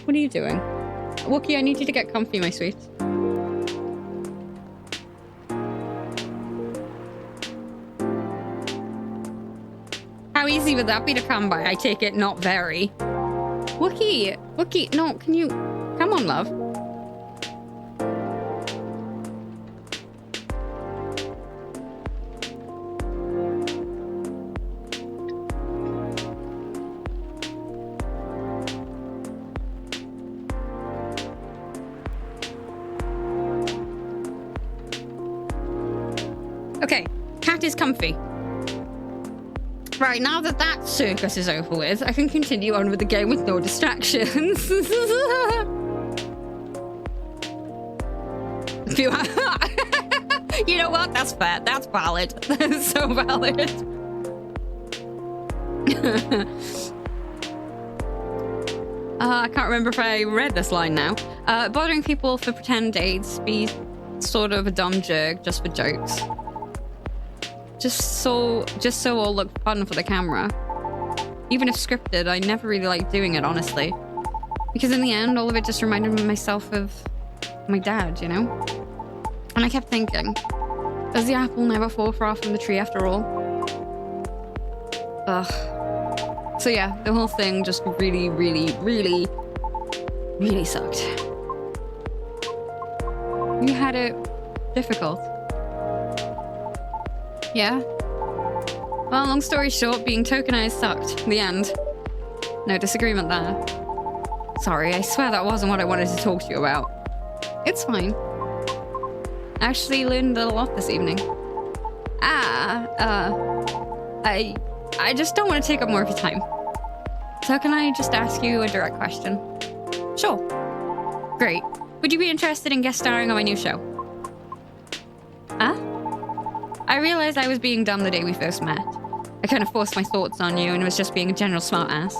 What are you doing? Wookie, I need you to get comfy, my sweet. How easy would that be to come by? I take it not very. Wookie, no, can you... Come on, love. Okay, cat is comfy. Right, now that that circus is over with, I can continue on with the game with no distractions. You know what? That's fair. That's valid. That is so valid. I can't remember if I read this line now. Bothering people for pretend dates, be sort of a dumb jerk just for jokes. Just so all look fun for the camera. Even if scripted, I never really liked doing it, honestly. Because in the end, all of it just reminded me myself of my dad, you know? And I kept thinking, does the apple never fall far from the tree after all? So yeah, the whole thing just really, really, really, really sucked. You had it difficult. Yeah? Well, long story short, being tokenized sucked. The end. No disagreement there. Sorry, I swear that wasn't what I wanted to talk to you about. It's fine. I actually learned a lot this evening. I just don't want to take up more of your time. So can I just ask you a direct question? Sure. Great. Would you be interested in guest starring on my new show? Huh? I realized I was being dumb the day we first met. I kind of forced my thoughts on you and was just being a general smartass.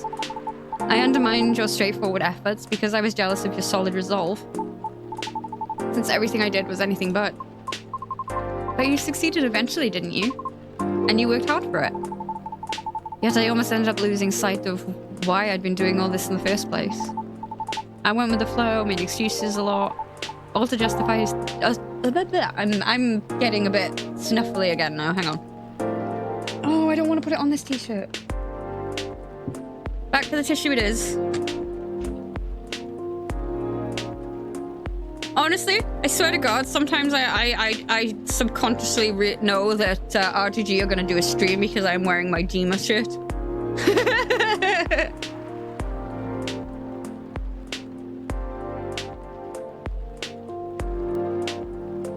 I undermined your straightforward efforts because I was jealous of your solid resolve. Since everything I did was anything but. But you succeeded eventually, didn't you? And you worked hard for it. Yet I almost ended up losing sight of why I'd been doing all this in the first place. I went with the flow, made excuses a lot, all to justify I'm getting a bit snuffly again now, hang on. Oh, I don't want to put it on this t-shirt. Back to the tissue it is. Honestly, I swear to God, sometimes I subconsciously know that RTG are going to do a stream because I'm wearing my Dima shirt.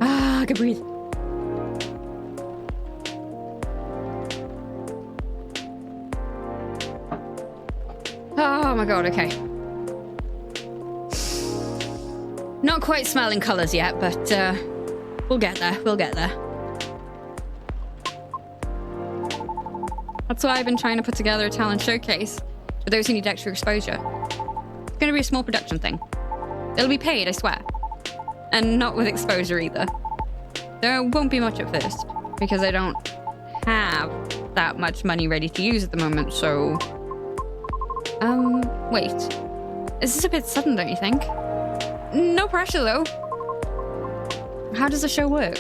I can breathe. Oh my God, okay. Not quite smelling colours yet, but we'll get there, we'll get there. That's why I've been trying to put together a talent showcase for those who need extra exposure. It's going to be a small production thing. It'll be paid, I swear. And not with exposure either. There won't be much at first, because I don't have that much money ready to use at the moment, so... wait. Is this a bit sudden, don't you think? No pressure, though. How does the show work?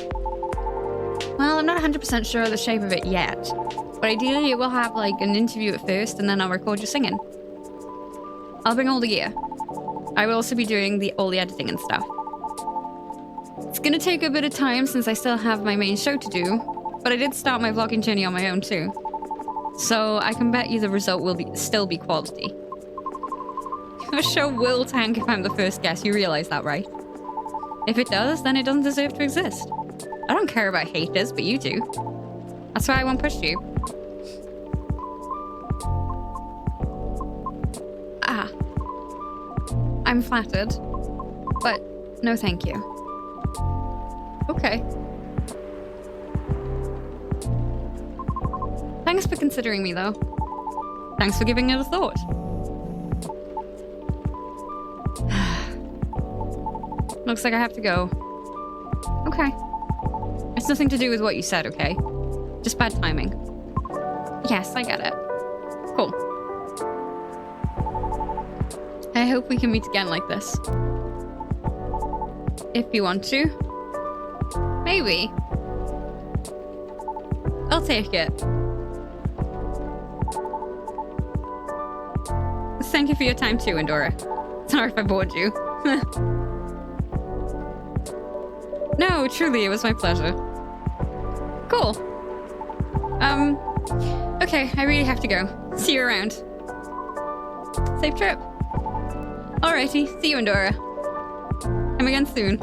Well, I'm not 100% sure of the shape of it yet. But ideally, it will have, like, an interview at first, and then I'll record you singing. I'll bring all the gear. I will also be doing all the editing and stuff. It's gonna take a bit of time since I still have my main show to do, but I did start my vlogging journey on my own, too. So I can bet you the result will still be quality. The show will tank if I'm the first guest, you realize that, right? If it does, then it doesn't deserve to exist. I don't care about haters, but you do. That's why I won't push you. I'm flattered, but no thank you. Okay. Thanks for considering me, though. Thanks for giving it a thought. Looks like I have to go. Okay. It's nothing to do with what you said, okay? Just bad timing. Yes, I get it. Cool. I hope we can meet again like this. If you want to. Maybe. I'll take it. Thank you for your time too, Endora. Sorry if I bored you. No, truly, it was my pleasure. Cool. Okay, I really have to go. See you around. Safe trip. Alrighty, see you, Endora. Come again soon.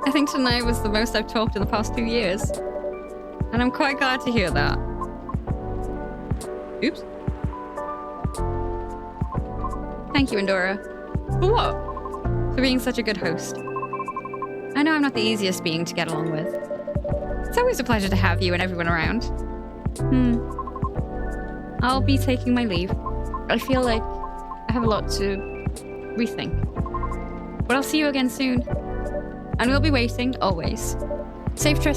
I think tonight was the most I've talked in the past 2 years. And I'm quite glad to hear that. Oops. Thank you, Endora. For what? For being such a good host. I know I'm not the easiest being to get along with. It's always a pleasure to have you and everyone around. I'll be taking my leave. I feel like I have a lot to rethink. But I'll see you again soon. And we'll be waiting, always. Safe trip.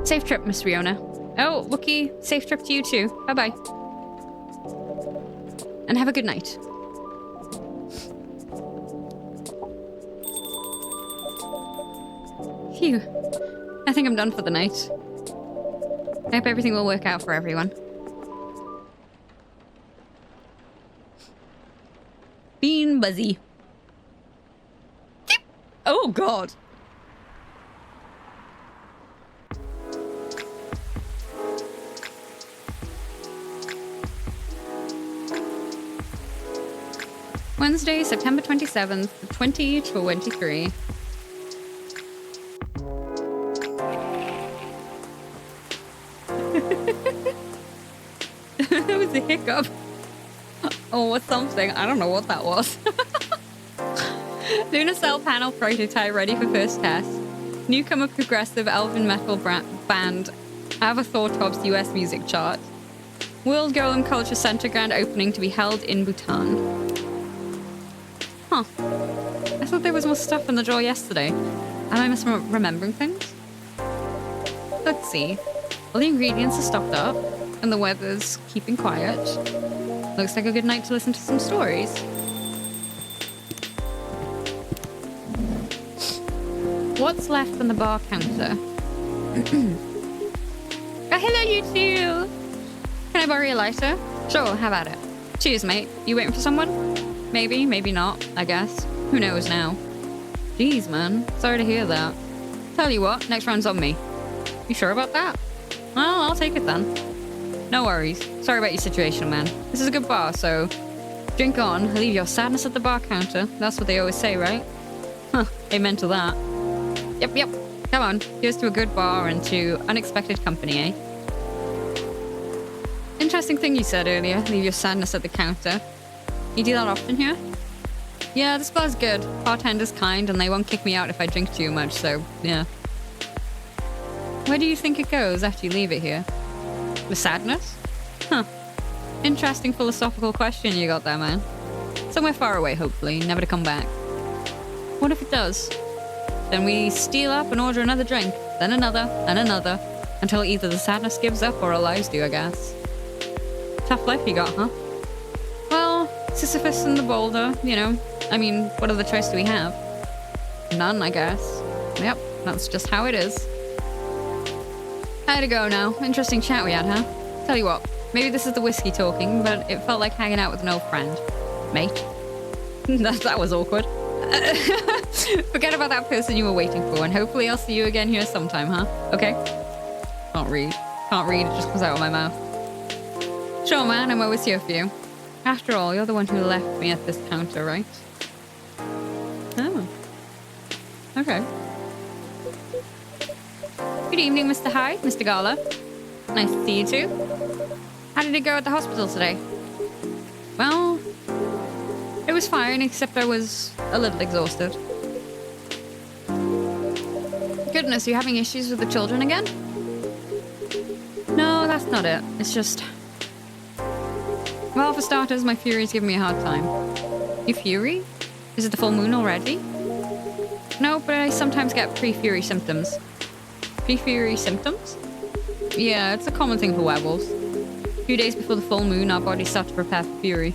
Safe trip, Miss Riona. Oh, Wookie, safe trip to you too. Bye-bye. And have a good night. Phew. I think I'm done for the night. I hope everything will work out for everyone. Bean Buzzy. Oh, God. Wednesday, September 27th, 2023. That was a hiccup. Or something. I don't know what that was. Lunar Cell panel prototype ready for first test. Newcomer progressive elven metal band Avathor tops US music chart. World Golem Culture Center grand opening to be held in Bhutan. Huh. I thought there was more stuff in the drawer yesterday. Am I misremembering things? Let's see. All the ingredients are stocked up, and the weather's keeping quiet. Looks like a good night to listen to some stories. What's left on the bar counter? Oh, hello, you two! Can I borrow your lighter? Sure, have at it. Cheers, mate. You waiting for someone? Maybe, maybe not, I guess. Who knows now? Jeez, man. Sorry to hear that. Tell you what, next round's on me. You sure about that? Well, I'll take it then. No worries. Sorry about your situation, man. This is a good bar, so drink on, leave your sadness at the bar counter. That's what they always say, right? Huh, amen to that. Yep. Come on, here's to a good bar and to unexpected company, eh? Interesting thing you said earlier, leave your sadness at the counter. You do that often here? Yeah, this bar's good. Bartender's kind and they won't kick me out if I drink too much, so yeah. Where do you think it goes after you leave it here? The sadness? Huh. Interesting philosophical question you got there, man. Somewhere far away, hopefully, never to come back. What if it does? Then we steal up and order another drink, then another, and another, until either the sadness gives up or our lives do, I guess. Tough life you got, huh? Well, Sisyphus and the boulder, you know. I mean, what other choice do we have? None, I guess. Yep, that's just how it is. I had to go now. Interesting chat we had, huh? Tell you what, maybe this is the whiskey talking, but it felt like hanging out with an old friend. Mate. That was awkward. Forget about that person you were waiting for, and hopefully I'll see you again here sometime, huh? Okay? Can't read, it just comes out of my mouth. Sure, man, I'm always here for you. After all, you're the one who left me at this counter, right? Oh. Okay. Good evening, Mr. Hyde, Mr. Gala. Nice to see you too. How did it go at the hospital today? Well, it was fine, except I was a little exhausted. Goodness, you having issues with the children again? No, that's not it. It's just... Well, for starters, my Fury's giving me a hard time. Your Fury? Is it the full moon already? No, but I sometimes get pre-Fury symptoms. Pre-Fury symptoms? Yeah, it's a common thing for werewolves. A few days before the full moon, our bodies start to prepare for Fury.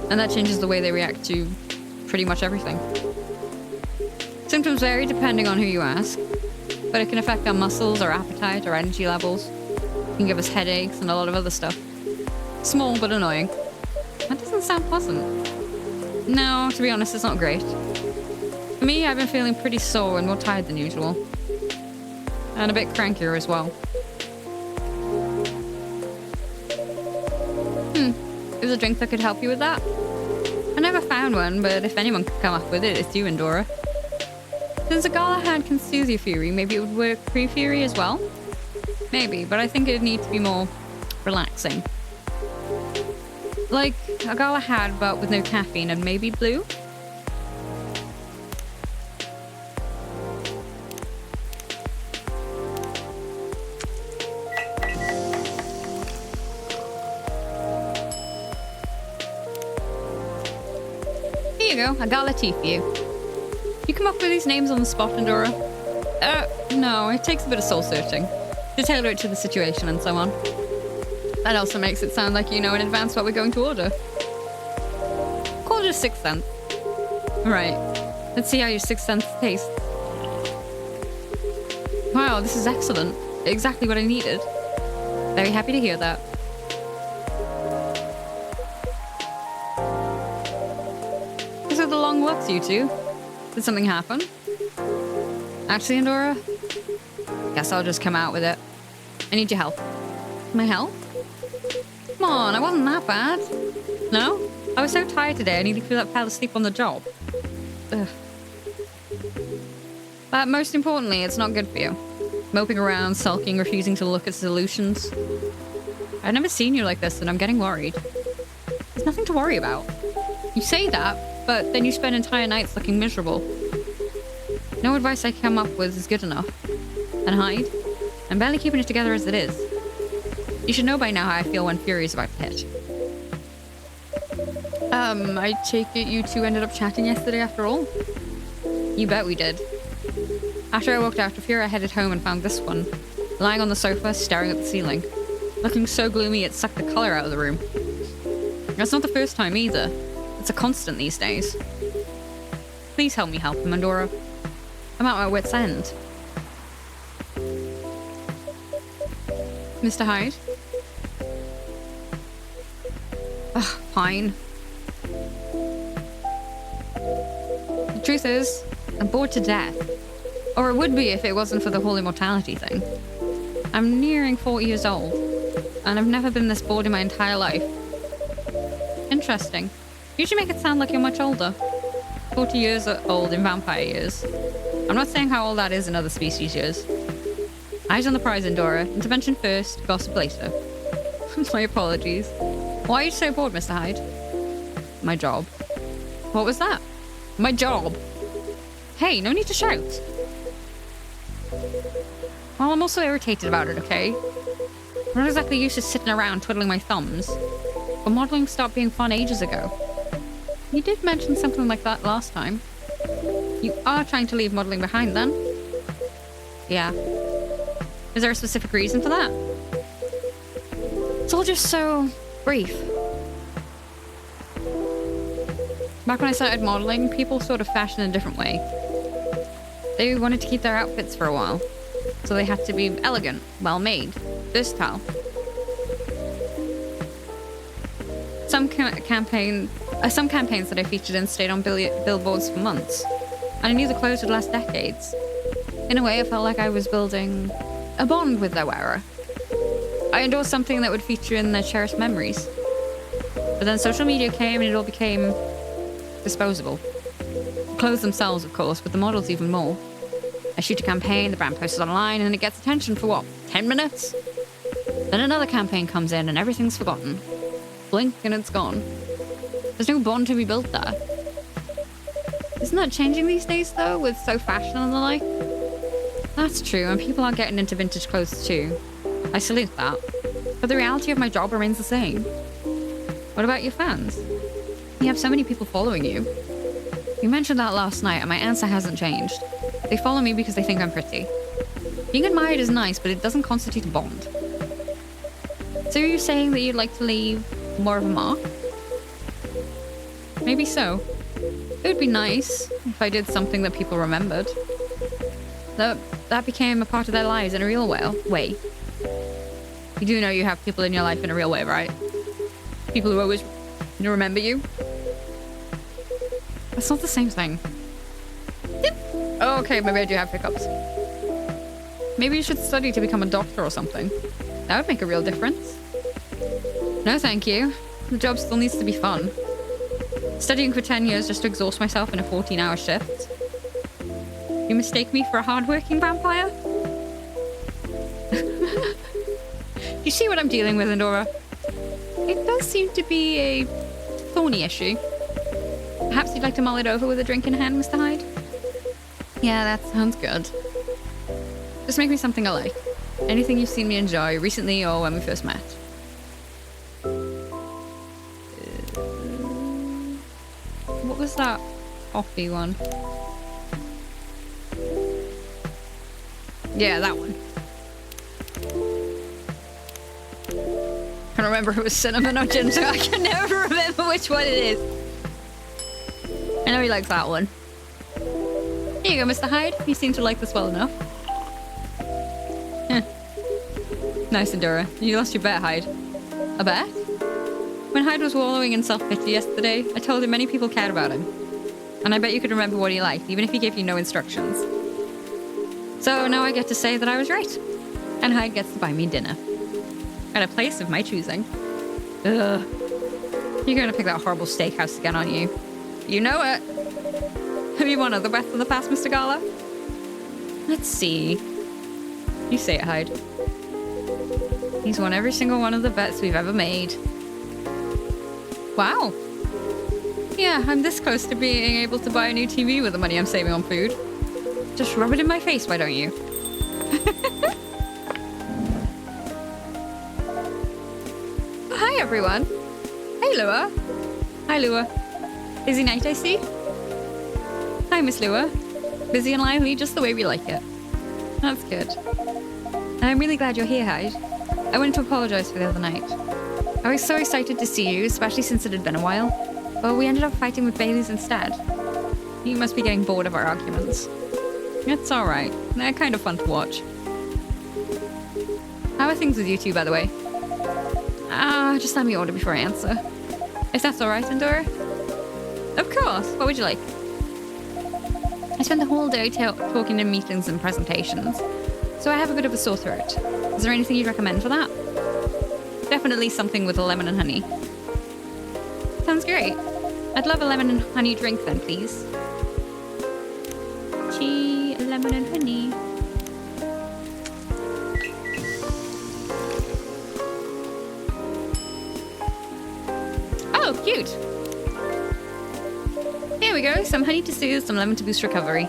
And that changes the way they react to pretty much everything. Symptoms vary depending on who you ask, but it can affect our muscles, our appetite, our energy levels. It can give us headaches and a lot of other stuff. Small but annoying. That doesn't sound pleasant. No, to be honest, it's not great. For me, I've been feeling pretty sore and more tired than usual. And a bit crankier as well. Is there a drink that could help you with that? I never found one, but if anyone could come up with it, it's you and Dora. Since a Galahad can soothe your Fury, maybe it would work pre-Fury as well? Maybe, but I think it'd need to be more relaxing. Like a Galahad, but with no caffeine and maybe blue? Here you go, a Gala tea for you. You come up with these names on the spot, Andorra? No, it takes a bit of soul searching to tailor it to the situation and so on. That also makes it sound like you know in advance what we're going to order. Call it a sixth sense. Right. Let's see how your sixth sense tastes. Wow, this is excellent. Exactly what I needed. Very happy to hear that. These are the long looks, you two. Did something happen? Actually, Endora, guess I'll just come out with it. I need your help. My help? Come on, I wasn't that bad. No? I was so tired today, I nearly fell asleep on the job. Ugh. But most importantly, it's not good for you. Moping around, sulking, refusing to look at solutions. I've never seen you like this, and I'm getting worried. There's nothing to worry about. You say that, but then you spend entire nights looking miserable. No advice I come up with is good enough. And Hyde, I'm barely keeping it together as it is. You should know by now how I feel when Fury is about to hit. I take it you two ended up chatting yesterday after all? You bet we did. After I walked out of here, I headed home and found this one, lying on the sofa, staring at the ceiling. Looking so gloomy it sucked the color out of the room. That's not the first time either. It's a constant these days. Please help me help him, Endora. I'm at my wit's end. Mr. Hyde? Ugh, fine. The truth is, I'm bored to death. Or it would be if it wasn't for the whole immortality thing. I'm nearing 40 years old, and I've never been this bored in my entire life. Interesting. You should make it sound like you're much older. 40 years old in vampire years. I'm not saying how old that is in other species years. Eyes on the prize, Endora. Intervention first, gossip later. My apologies. Why are you so bored, Mr. Hyde? My job. What was that? My job. Hey, no need to shout. Well, I'm also irritated about it, okay? I'm not exactly used to sitting around twiddling my thumbs. But modeling stopped being fun ages ago. You did mention something like that last time. You are trying to leave modeling behind, then? Yeah. Is there a specific reason for that? It's all just so brief. Back when I started modeling, people sort of fashioned in a different way. They wanted to keep their outfits for a while, so they had to be elegant, well-made, versatile. Some campaigns that I featured in stayed on billboards for months, and I knew the clothes would last decades. In a way, I felt like I was building a bond with their wearer. I endorsed something that would feature in their cherished memories. But then social media came and it all became disposable. The clothes themselves, of course, but the models even more. I shoot a campaign, the brand posts it online, and it gets attention for what, 10 minutes? Then another campaign comes in and everything's forgotten. Blink and it's gone. There's no bond to be built there. Isn't that changing these days, though, with so fashion and the like? That's true, and people are getting into vintage clothes too. I salute that. But the reality of my job remains the same. What about your fans? You have so many people following you. You mentioned that last night, and my answer hasn't changed. They follow me because they think I'm pretty. Being admired is nice, but it doesn't constitute a bond. So are you saying that you'd like to leave more of a mark? Maybe so. It would be nice if I did something that people remembered. That became a part of their lives in a real way. You do know you have people in your life in a real way, right? People who always remember you. That's not the same thing. Oh, okay, maybe I do have hiccups. Maybe you should study to become a doctor or something. That would make a real difference. No, thank you. The job still needs to be fun. Studying for 10 years just to exhaust myself in a 14-hour shift. You mistake me for a hard-working vampire? You see what I'm dealing with, Endora? It does seem to be a thorny issue. Perhaps you'd like to mull it over with a drink in hand, Mr. Hyde? Yeah, that sounds good. Just make me something I like. Anything you've seen me enjoy, recently or when we first met. What was that coffee one? Yeah, that one. I can't remember if it was cinnamon or ginger. I can never remember which one it is. I know he likes that one. Here you go, Mr. Hyde. You seem to like this well enough. Nice, Endura. You lost your bet, Hyde. A bet? When Hyde was wallowing in self-pity yesterday, I told him many people cared about him. And I bet you could remember what he liked, even if he gave you no instructions. So now I get to say that I was right. And Hyde gets to buy me dinner. At a place of my choosing. Ugh. You're gonna pick that horrible steakhouse again, aren't you? You know it. Have you won other bets in the past, Mr. Gala? Let's see. You say it, Hyde. He's won every single one of the bets we've ever made. Wow. Yeah, I'm this close to being able to buy a new TV with the money I'm saving on food. Just rub it in my face, why don't you? Hi, everyone. Hey, Lua. Hi, Lua. Busy night, I see. Hi, Miss Lua. Busy and lively, just the way we like it. That's good. And I'm really glad you're here, Hyde. I wanted to apologize for the other night. I was so excited to see you, especially since it had been a while. But we ended up fighting with Bailey's instead. You must be getting bored of our arguments. It's alright. They're kind of fun to watch. How are things with you two, by the way? Just let me order before I answer. If that's alright, Endora? Of course. What would you like? I spent the whole day talking in meetings and presentations, so I have a bit of a sore throat. Is there anything you'd recommend for that? Definitely something with a lemon and honey. Sounds great. I'd love a lemon and honey drink then, please. Tea, lemon and honey. Oh, cute. Here we go. Some honey to soothe, some lemon to boost recovery.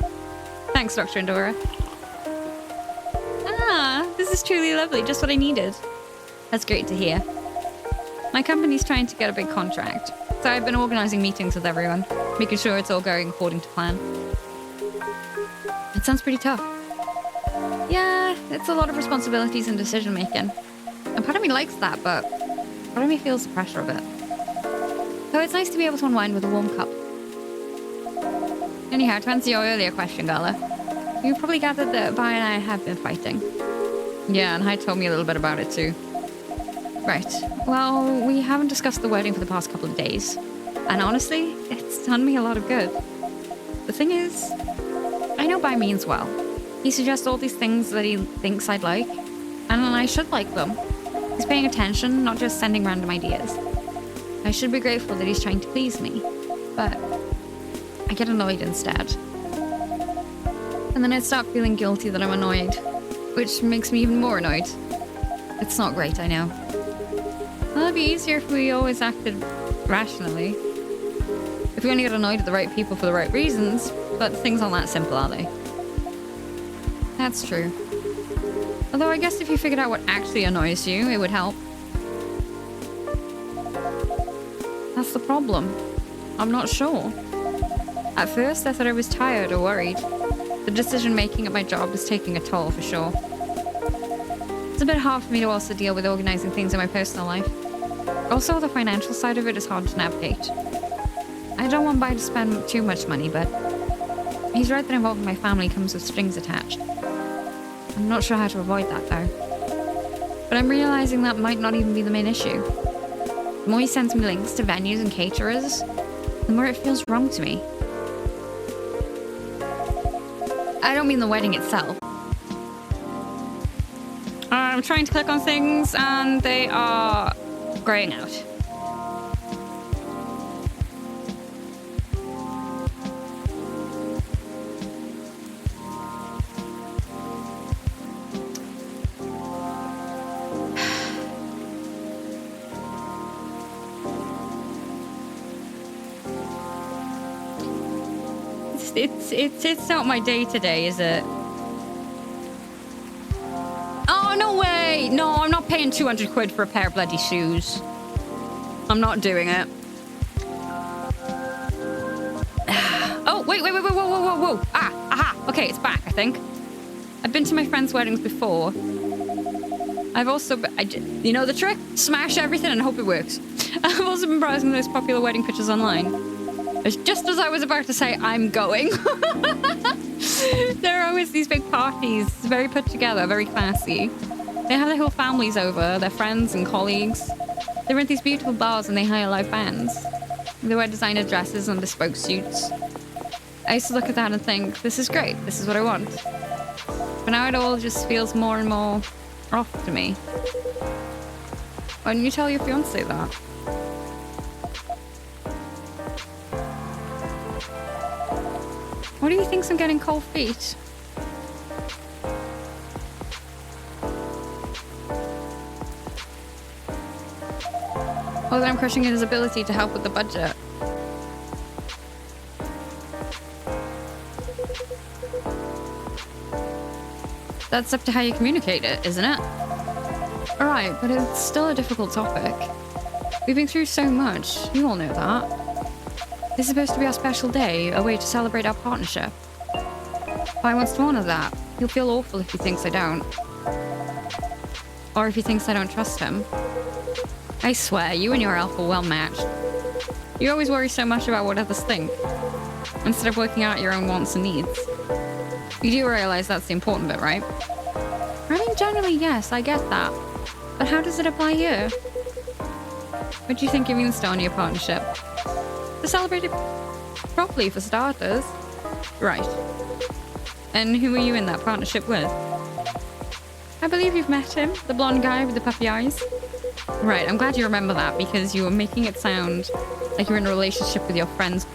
Thanks, Dr. Endora. This is truly lovely. Just what I needed. That's great to hear. My company's trying to get a big contract, so I've been organizing meetings with everyone, making sure it's all going according to plan. It sounds pretty tough. Yeah, it's a lot of responsibilities and decision making. And part of me likes that, but part of me feels the pressure of it. So it's nice to be able to unwind with a warm cup. Anyhow, to answer your earlier question, Gala, you probably gathered that Bai and I have been fighting. Yeah, and Hyde told me a little bit about it too. Right. Well, we haven't discussed the wedding for the past couple of days. And honestly, it's done me a lot of good. The thing is, I know Bai means well. He suggests all these things that he thinks I'd like, and I should like them. He's paying attention, not just sending random ideas. I should be grateful that he's trying to please me, but I get annoyed instead. And then I start feeling guilty that I'm annoyed, which makes me even more annoyed. It's not great, I know. Well, it'd be easier if we always acted rationally. If we only get annoyed at the right people for the right reasons, but things aren't that simple, are they? That's true. Although I guess if you figured out what actually annoys you, it would help. That's the problem. I'm not sure. At first, I thought I was tired or worried. The decision-making at my job was taking a toll, for sure. It's a bit hard for me to also deal with organizing things in my personal life. Also, the financial side of it is hard to navigate. I don't want Bai to spend too much money, but he's right that involving my family comes with strings attached. I'm not sure how to avoid that, though. But I'm realizing that might not even be the main issue. The more he sends me links to venues and caterers, the more it feels wrong to me. I don't mean the wedding itself. I'm trying to click on things and they are graying out. It's not my day today, is it? Oh, no way! No, I'm not paying 200 quid for a pair of bloody shoes. I'm not doing it. Oh, wait, whoa. Aha, okay, it's back, I think. I've been to my friends' weddings before. I've also you know the trick? Smash everything and hope it works. I've also been browsing those popular wedding pictures online. Just as I was about to say, I'm going. There are always these big parties, very put together, very classy. They have their whole families over, their friends and colleagues. They rent these beautiful bars and they hire live bands. They wear designer dresses and bespoke suits. I used to look at that and think, this is great, this is what I want. But now it all just feels more and more off to me. Why don't you tell your fiance that? What do you think's I'm getting cold feet? Or that I'm crushing his ability to help with the budget? That's up to how you communicate it, isn't it? Alright, but it's still a difficult topic. We've been through so much, you all know that. This is supposed to be our special day, a way to celebrate our partnership. If I wants to honor that, he'll feel awful if he thinks I don't. Or if he thinks I don't trust him. I swear, you and your elf are well matched. You always worry so much about what others think, instead of working out your own wants and needs. You do realize that's the important bit, right? I mean, generally, yes, I get that. But how does it apply here? What do you think it means to honor your partnership? To celebrate it properly, for starters. Right. And who are you in that partnership with? I believe you've met him, the blonde guy with the puppy eyes. Right, I'm glad you remember that, because you were making it sound like you're in a relationship with your friends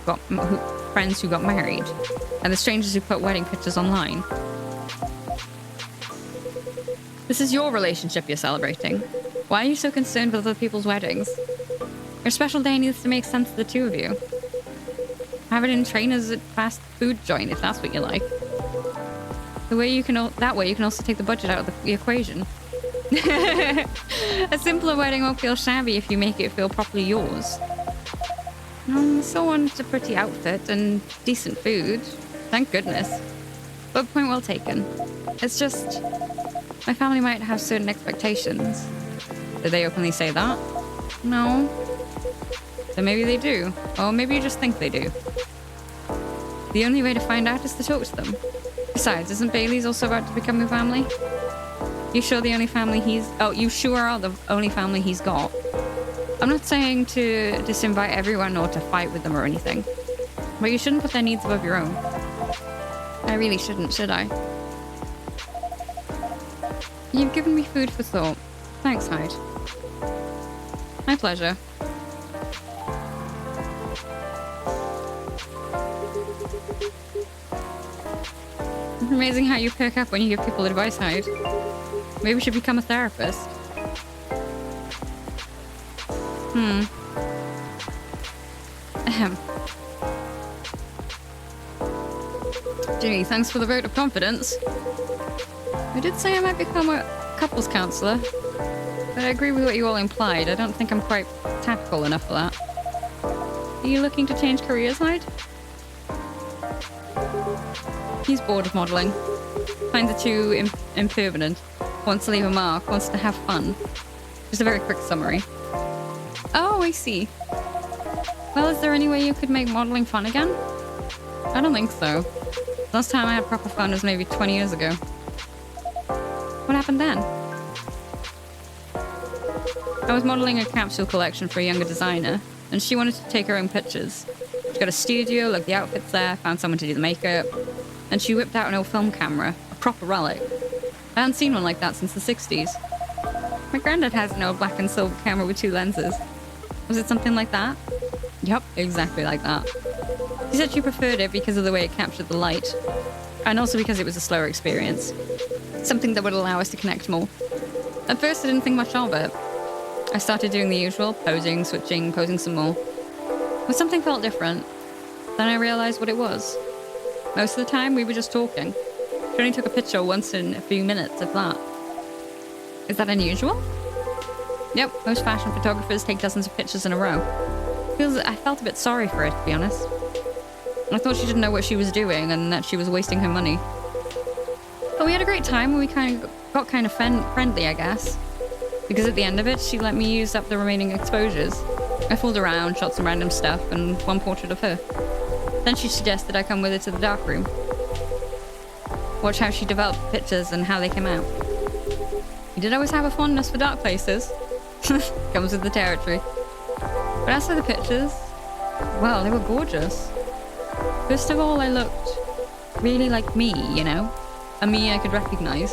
who got married, and the strangers who put wedding pictures online. This is your relationship you're celebrating. Why are you so concerned with other people's weddings? Your special day needs to make sense to the two of you. Have it in trainers at fast food joint if that's what you like. That way you can also take the budget out of the equation. A simpler wedding won't feel shabby if you make it feel properly yours. So wants a pretty outfit and decent food. Thank goodness. But point well taken. It's just, my family might have certain expectations. Did they openly say that? No. Then maybe they do. Or maybe you just think they do. The only way to find out is to talk to them. Besides, isn't Bailey's also about to become your family? You sure the only family you sure are the only family he's got? I'm not saying to disinvite everyone or to fight with them or anything. But you shouldn't put their needs above your own. I really shouldn't, should I? You've given me food for thought. Thanks, Hyde. My pleasure. It's amazing how you perk up when you give people advice, Hyde. Maybe we should become a therapist. Ahem. Gee, thanks for the vote of confidence. We did say I might become a couples counsellor, but I agree with what you all implied. I don't think I'm quite tactful enough for that. Are you looking to change careers, Hyde? He's bored of modelling. Finds it too impermanent. Wants to leave a mark. Wants to have fun. Just a very quick summary. Oh, I see. Well, is there any way you could make modelling fun again? I don't think so. Last time I had proper fun was maybe 20 years ago. What happened then? I was modelling a capsule collection for a younger designer, and she wanted to take her own pictures. She got a studio, looked the outfits there, found someone to do the makeup, and she whipped out an old film camera, a proper relic. I hadn't seen one like that since the 60s. My granddad has an old black and silver camera with 2 lenses. Was it something like that? Yup, exactly like that. She said she preferred it because of the way it captured the light, and also because it was a slower experience. Something that would allow us to connect more. At first I didn't think much of it. I started doing the usual, posing, switching, posing some more. But something felt different. Then I realized what it was. Most of the time we were just talking. She only took a picture once in a few minutes, if that. Is that unusual? Yep, most fashion photographers take dozens of pictures in a row. I felt a bit sorry for her, to be honest. I thought she didn't know what she was doing and that she was wasting her money. But we had a great time and we got kind of friendly, I guess. Because at the end of it, she let me use up the remaining exposures. I fooled around, shot some random stuff, and one portrait of her. Then she suggested I come with her to the darkroom. Watch how she developed pictures and how they came out. You did always have a fondness for dark places. Comes with the territory. But as for the pictures, well, they were gorgeous. First of all, I looked really like me, you know? A me I could recognize.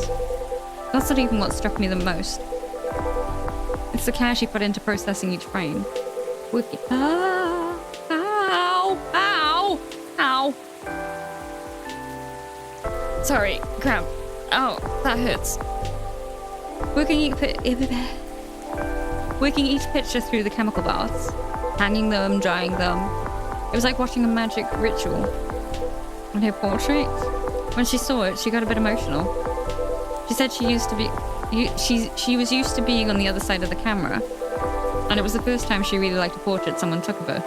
That's not even what struck me the most. It's the care she put into processing each frame. Ow! Ow! Ow! Sorry, crap. Oh, that hurts. Working each picture through the chemical baths, hanging them, drying them. It was like watching a magic ritual. And her portrait, when she saw it, she got a bit emotional. She said she was used to being on the other side of the camera, and it was the first time she really liked a portrait someone took of her.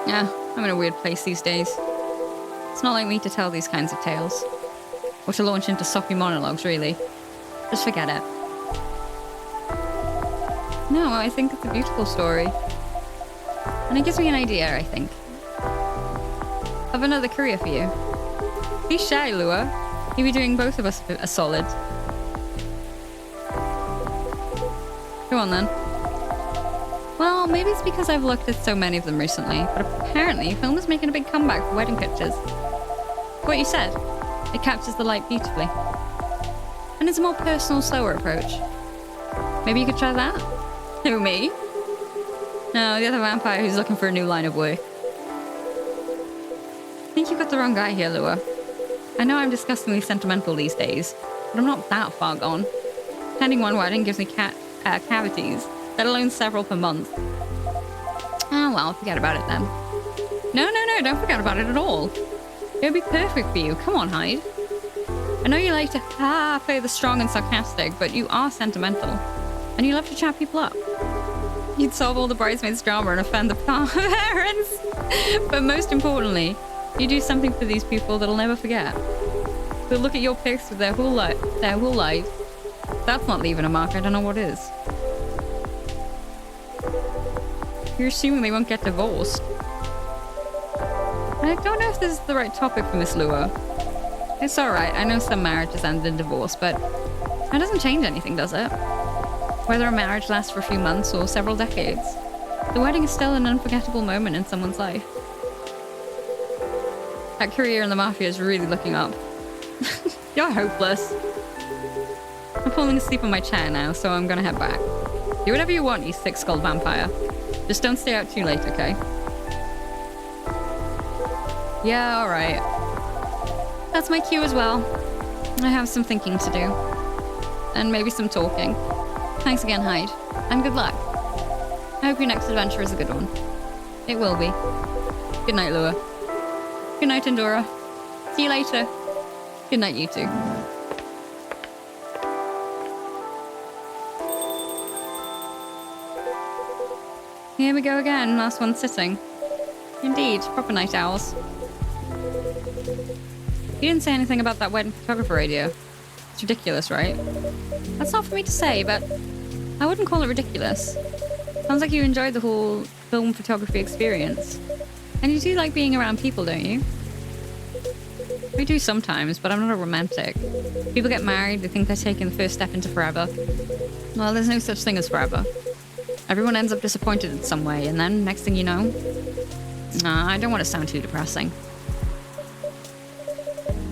Yeah, I'm in a weird place these days. It's not like me to tell these kinds of tales. Or to launch into soppy monologues, really. Just forget it. No, I think it's a beautiful story. And it gives me an idea, I think, of another career for you. Be shy, Lua. You'll be doing both of us a solid. Go on, then. Well, maybe it's because I've looked at so many of them recently, but apparently film is making a big comeback for wedding pictures. What you said, it captures the light beautifully. And it's a more personal, slower approach. Maybe you could try that? Who, me? No, the other vampire who's looking for a new line of work. I think you've got the wrong guy here, Lua. I know I'm disgustingly sentimental these days, but I'm not that far gone. Attending one wedding gives me cavities, let alone several per month. Oh well, forget about it then. No, don't forget about it at all. It would be perfect for you. Come on, Hyde. I know you like to play the strong and sarcastic, but you are sentimental. And you love to chat people up. You'd solve all the bridesmaids' drama and offend the parents. But most importantly, you do something for these people that'll never forget. They'll look at your pics with their whole life. That's not leaving a mark. I don't know what is. You're assuming they won't get divorced. I don't know if this is the right topic for Miss Lua. It's alright, I know some marriages end in divorce, but that doesn't change anything, does it? Whether a marriage lasts for a few months or several decades, the wedding is still an unforgettable moment in someone's life. That career in the Mafia is really looking up. You're hopeless. I'm falling asleep on my chair now, so I'm gonna head back. Do whatever you want, you thick-skulled vampire. Just don't stay out too late, okay? Yeah, alright. That's my cue as well. I have some thinking to do. And maybe some talking. Thanks again, Hyde. And good luck. I hope your next adventure is a good one. It will be. Good night, Lua. Good night, Endora. See you later. Good night, you two. Here we go again, last one sitting. Indeed, proper night owls. You didn't say anything about that wedding photographer radio. It's ridiculous, right? That's not for me to say, but I wouldn't call it ridiculous. Sounds like you enjoyed the whole film photography experience. And you do like being around people, don't you? I do sometimes, but I'm not a romantic. People get married, they think they're taking the first step into forever. Well, there's no such thing as forever. Everyone ends up disappointed in some way, and then, next thing you know... Nah, I don't want to sound too depressing.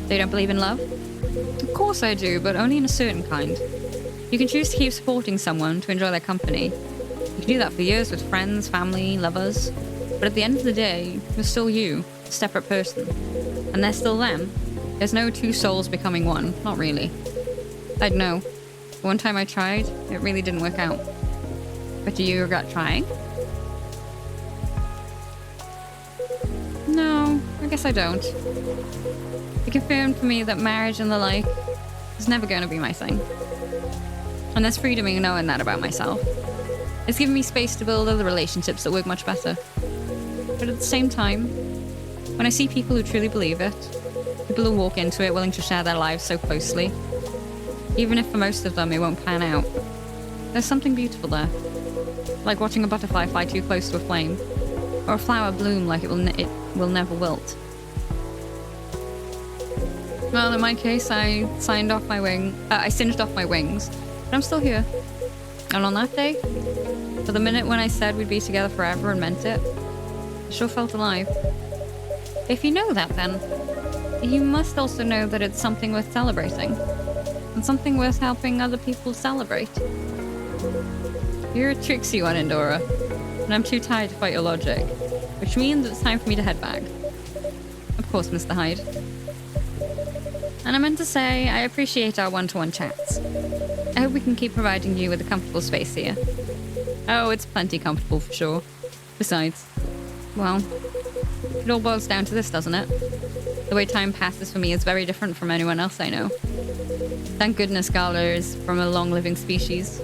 So you don't believe in love? Of course I do, but only in a certain kind. You can choose to keep supporting someone to enjoy their company. You can do that for years with friends, family, lovers. But at the end of the day, you're still you, a separate person. And they're still them. There's no two souls becoming one, not really. I'd know. One time I tried, it really didn't work out. But do you regret trying? No, I guess I don't. It confirmed for me that marriage and the like is never going to be my thing. And there's freedom in knowing that about myself. It's given me space to build other relationships that work much better. But at the same time, when I see people who truly believe it, people who walk into it willing to share their lives so closely, even if for most of them it won't pan out, there's something beautiful there. Like watching a butterfly fly too close to a flame, or a flower bloom like it will never wilt. Well, in my case, I singed off my wings, but I'm still here. And on that day, for the minute when I said we'd be together forever and meant it, I sure felt alive. If you know that, then, you must also know that it's something worth celebrating, and something worth helping other people celebrate. You're a tricksy one, Endora, and I'm too tired to fight your logic, which means it's time for me to head back. Of course, Mr. Hyde. And I meant to say, I appreciate our one-to-one chats. I hope we can keep providing you with a comfortable space here. Oh, it's plenty comfortable for sure. Besides, well, it all boils down to this, doesn't it? The way time passes for me is very different from anyone else I know. Thank goodness Gala is from a long-living species.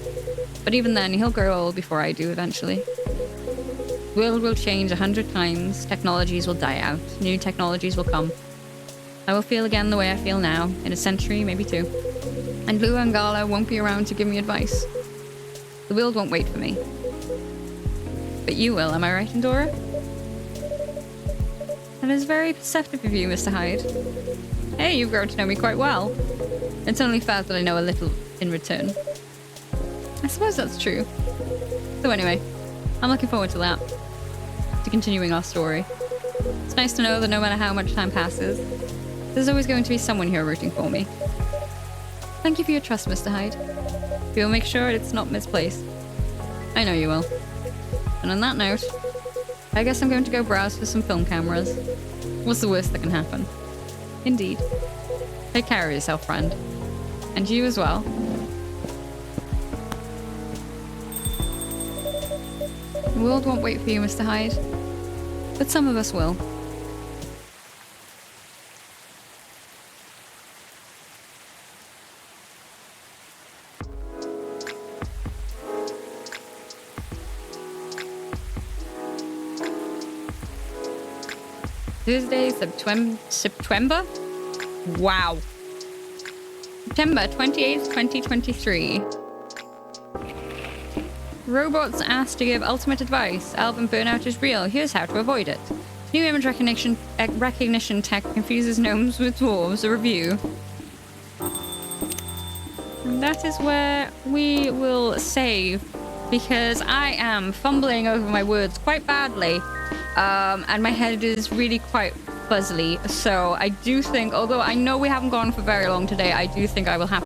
But even then, he'll grow old before I do eventually. The world will change 100 times, technologies will die out, new technologies will come. I will feel again the way I feel now, in a century, maybe two. And Lua and Gala won't be around to give me advice. The world won't wait for me. But you will, am I right, Endora? That is very perceptive of you, Mr. Hyde. Hey, you've grown to know me quite well. It's only fair that I know a little in return. I suppose that's true. So anyway, I'm looking forward to that. To continuing our story. It's nice to know that no matter how much time passes, there's always going to be someone here rooting for me. Thank you for your trust, Mr. Hyde. We'll make sure it's not misplaced. I know you will. And on that note, I guess I'm going to go browse for some film cameras. What's the worst that can happen? Indeed. Take care of yourself, friend. And you as well. The world won't wait for you, Mr. Hyde. But some of us will. Thursday, September? Wow. September 28th, 2023. Robots asked to give ultimate advice. Alvin burnout is real. Here's how to avoid it. New image recognition tech confuses gnomes with dwarves. A review. And that is where we will save, because I am fumbling over my words quite badly. And my head is really quite fuzzly. So I do think, although I know we haven't gone for very long today, I do think I will have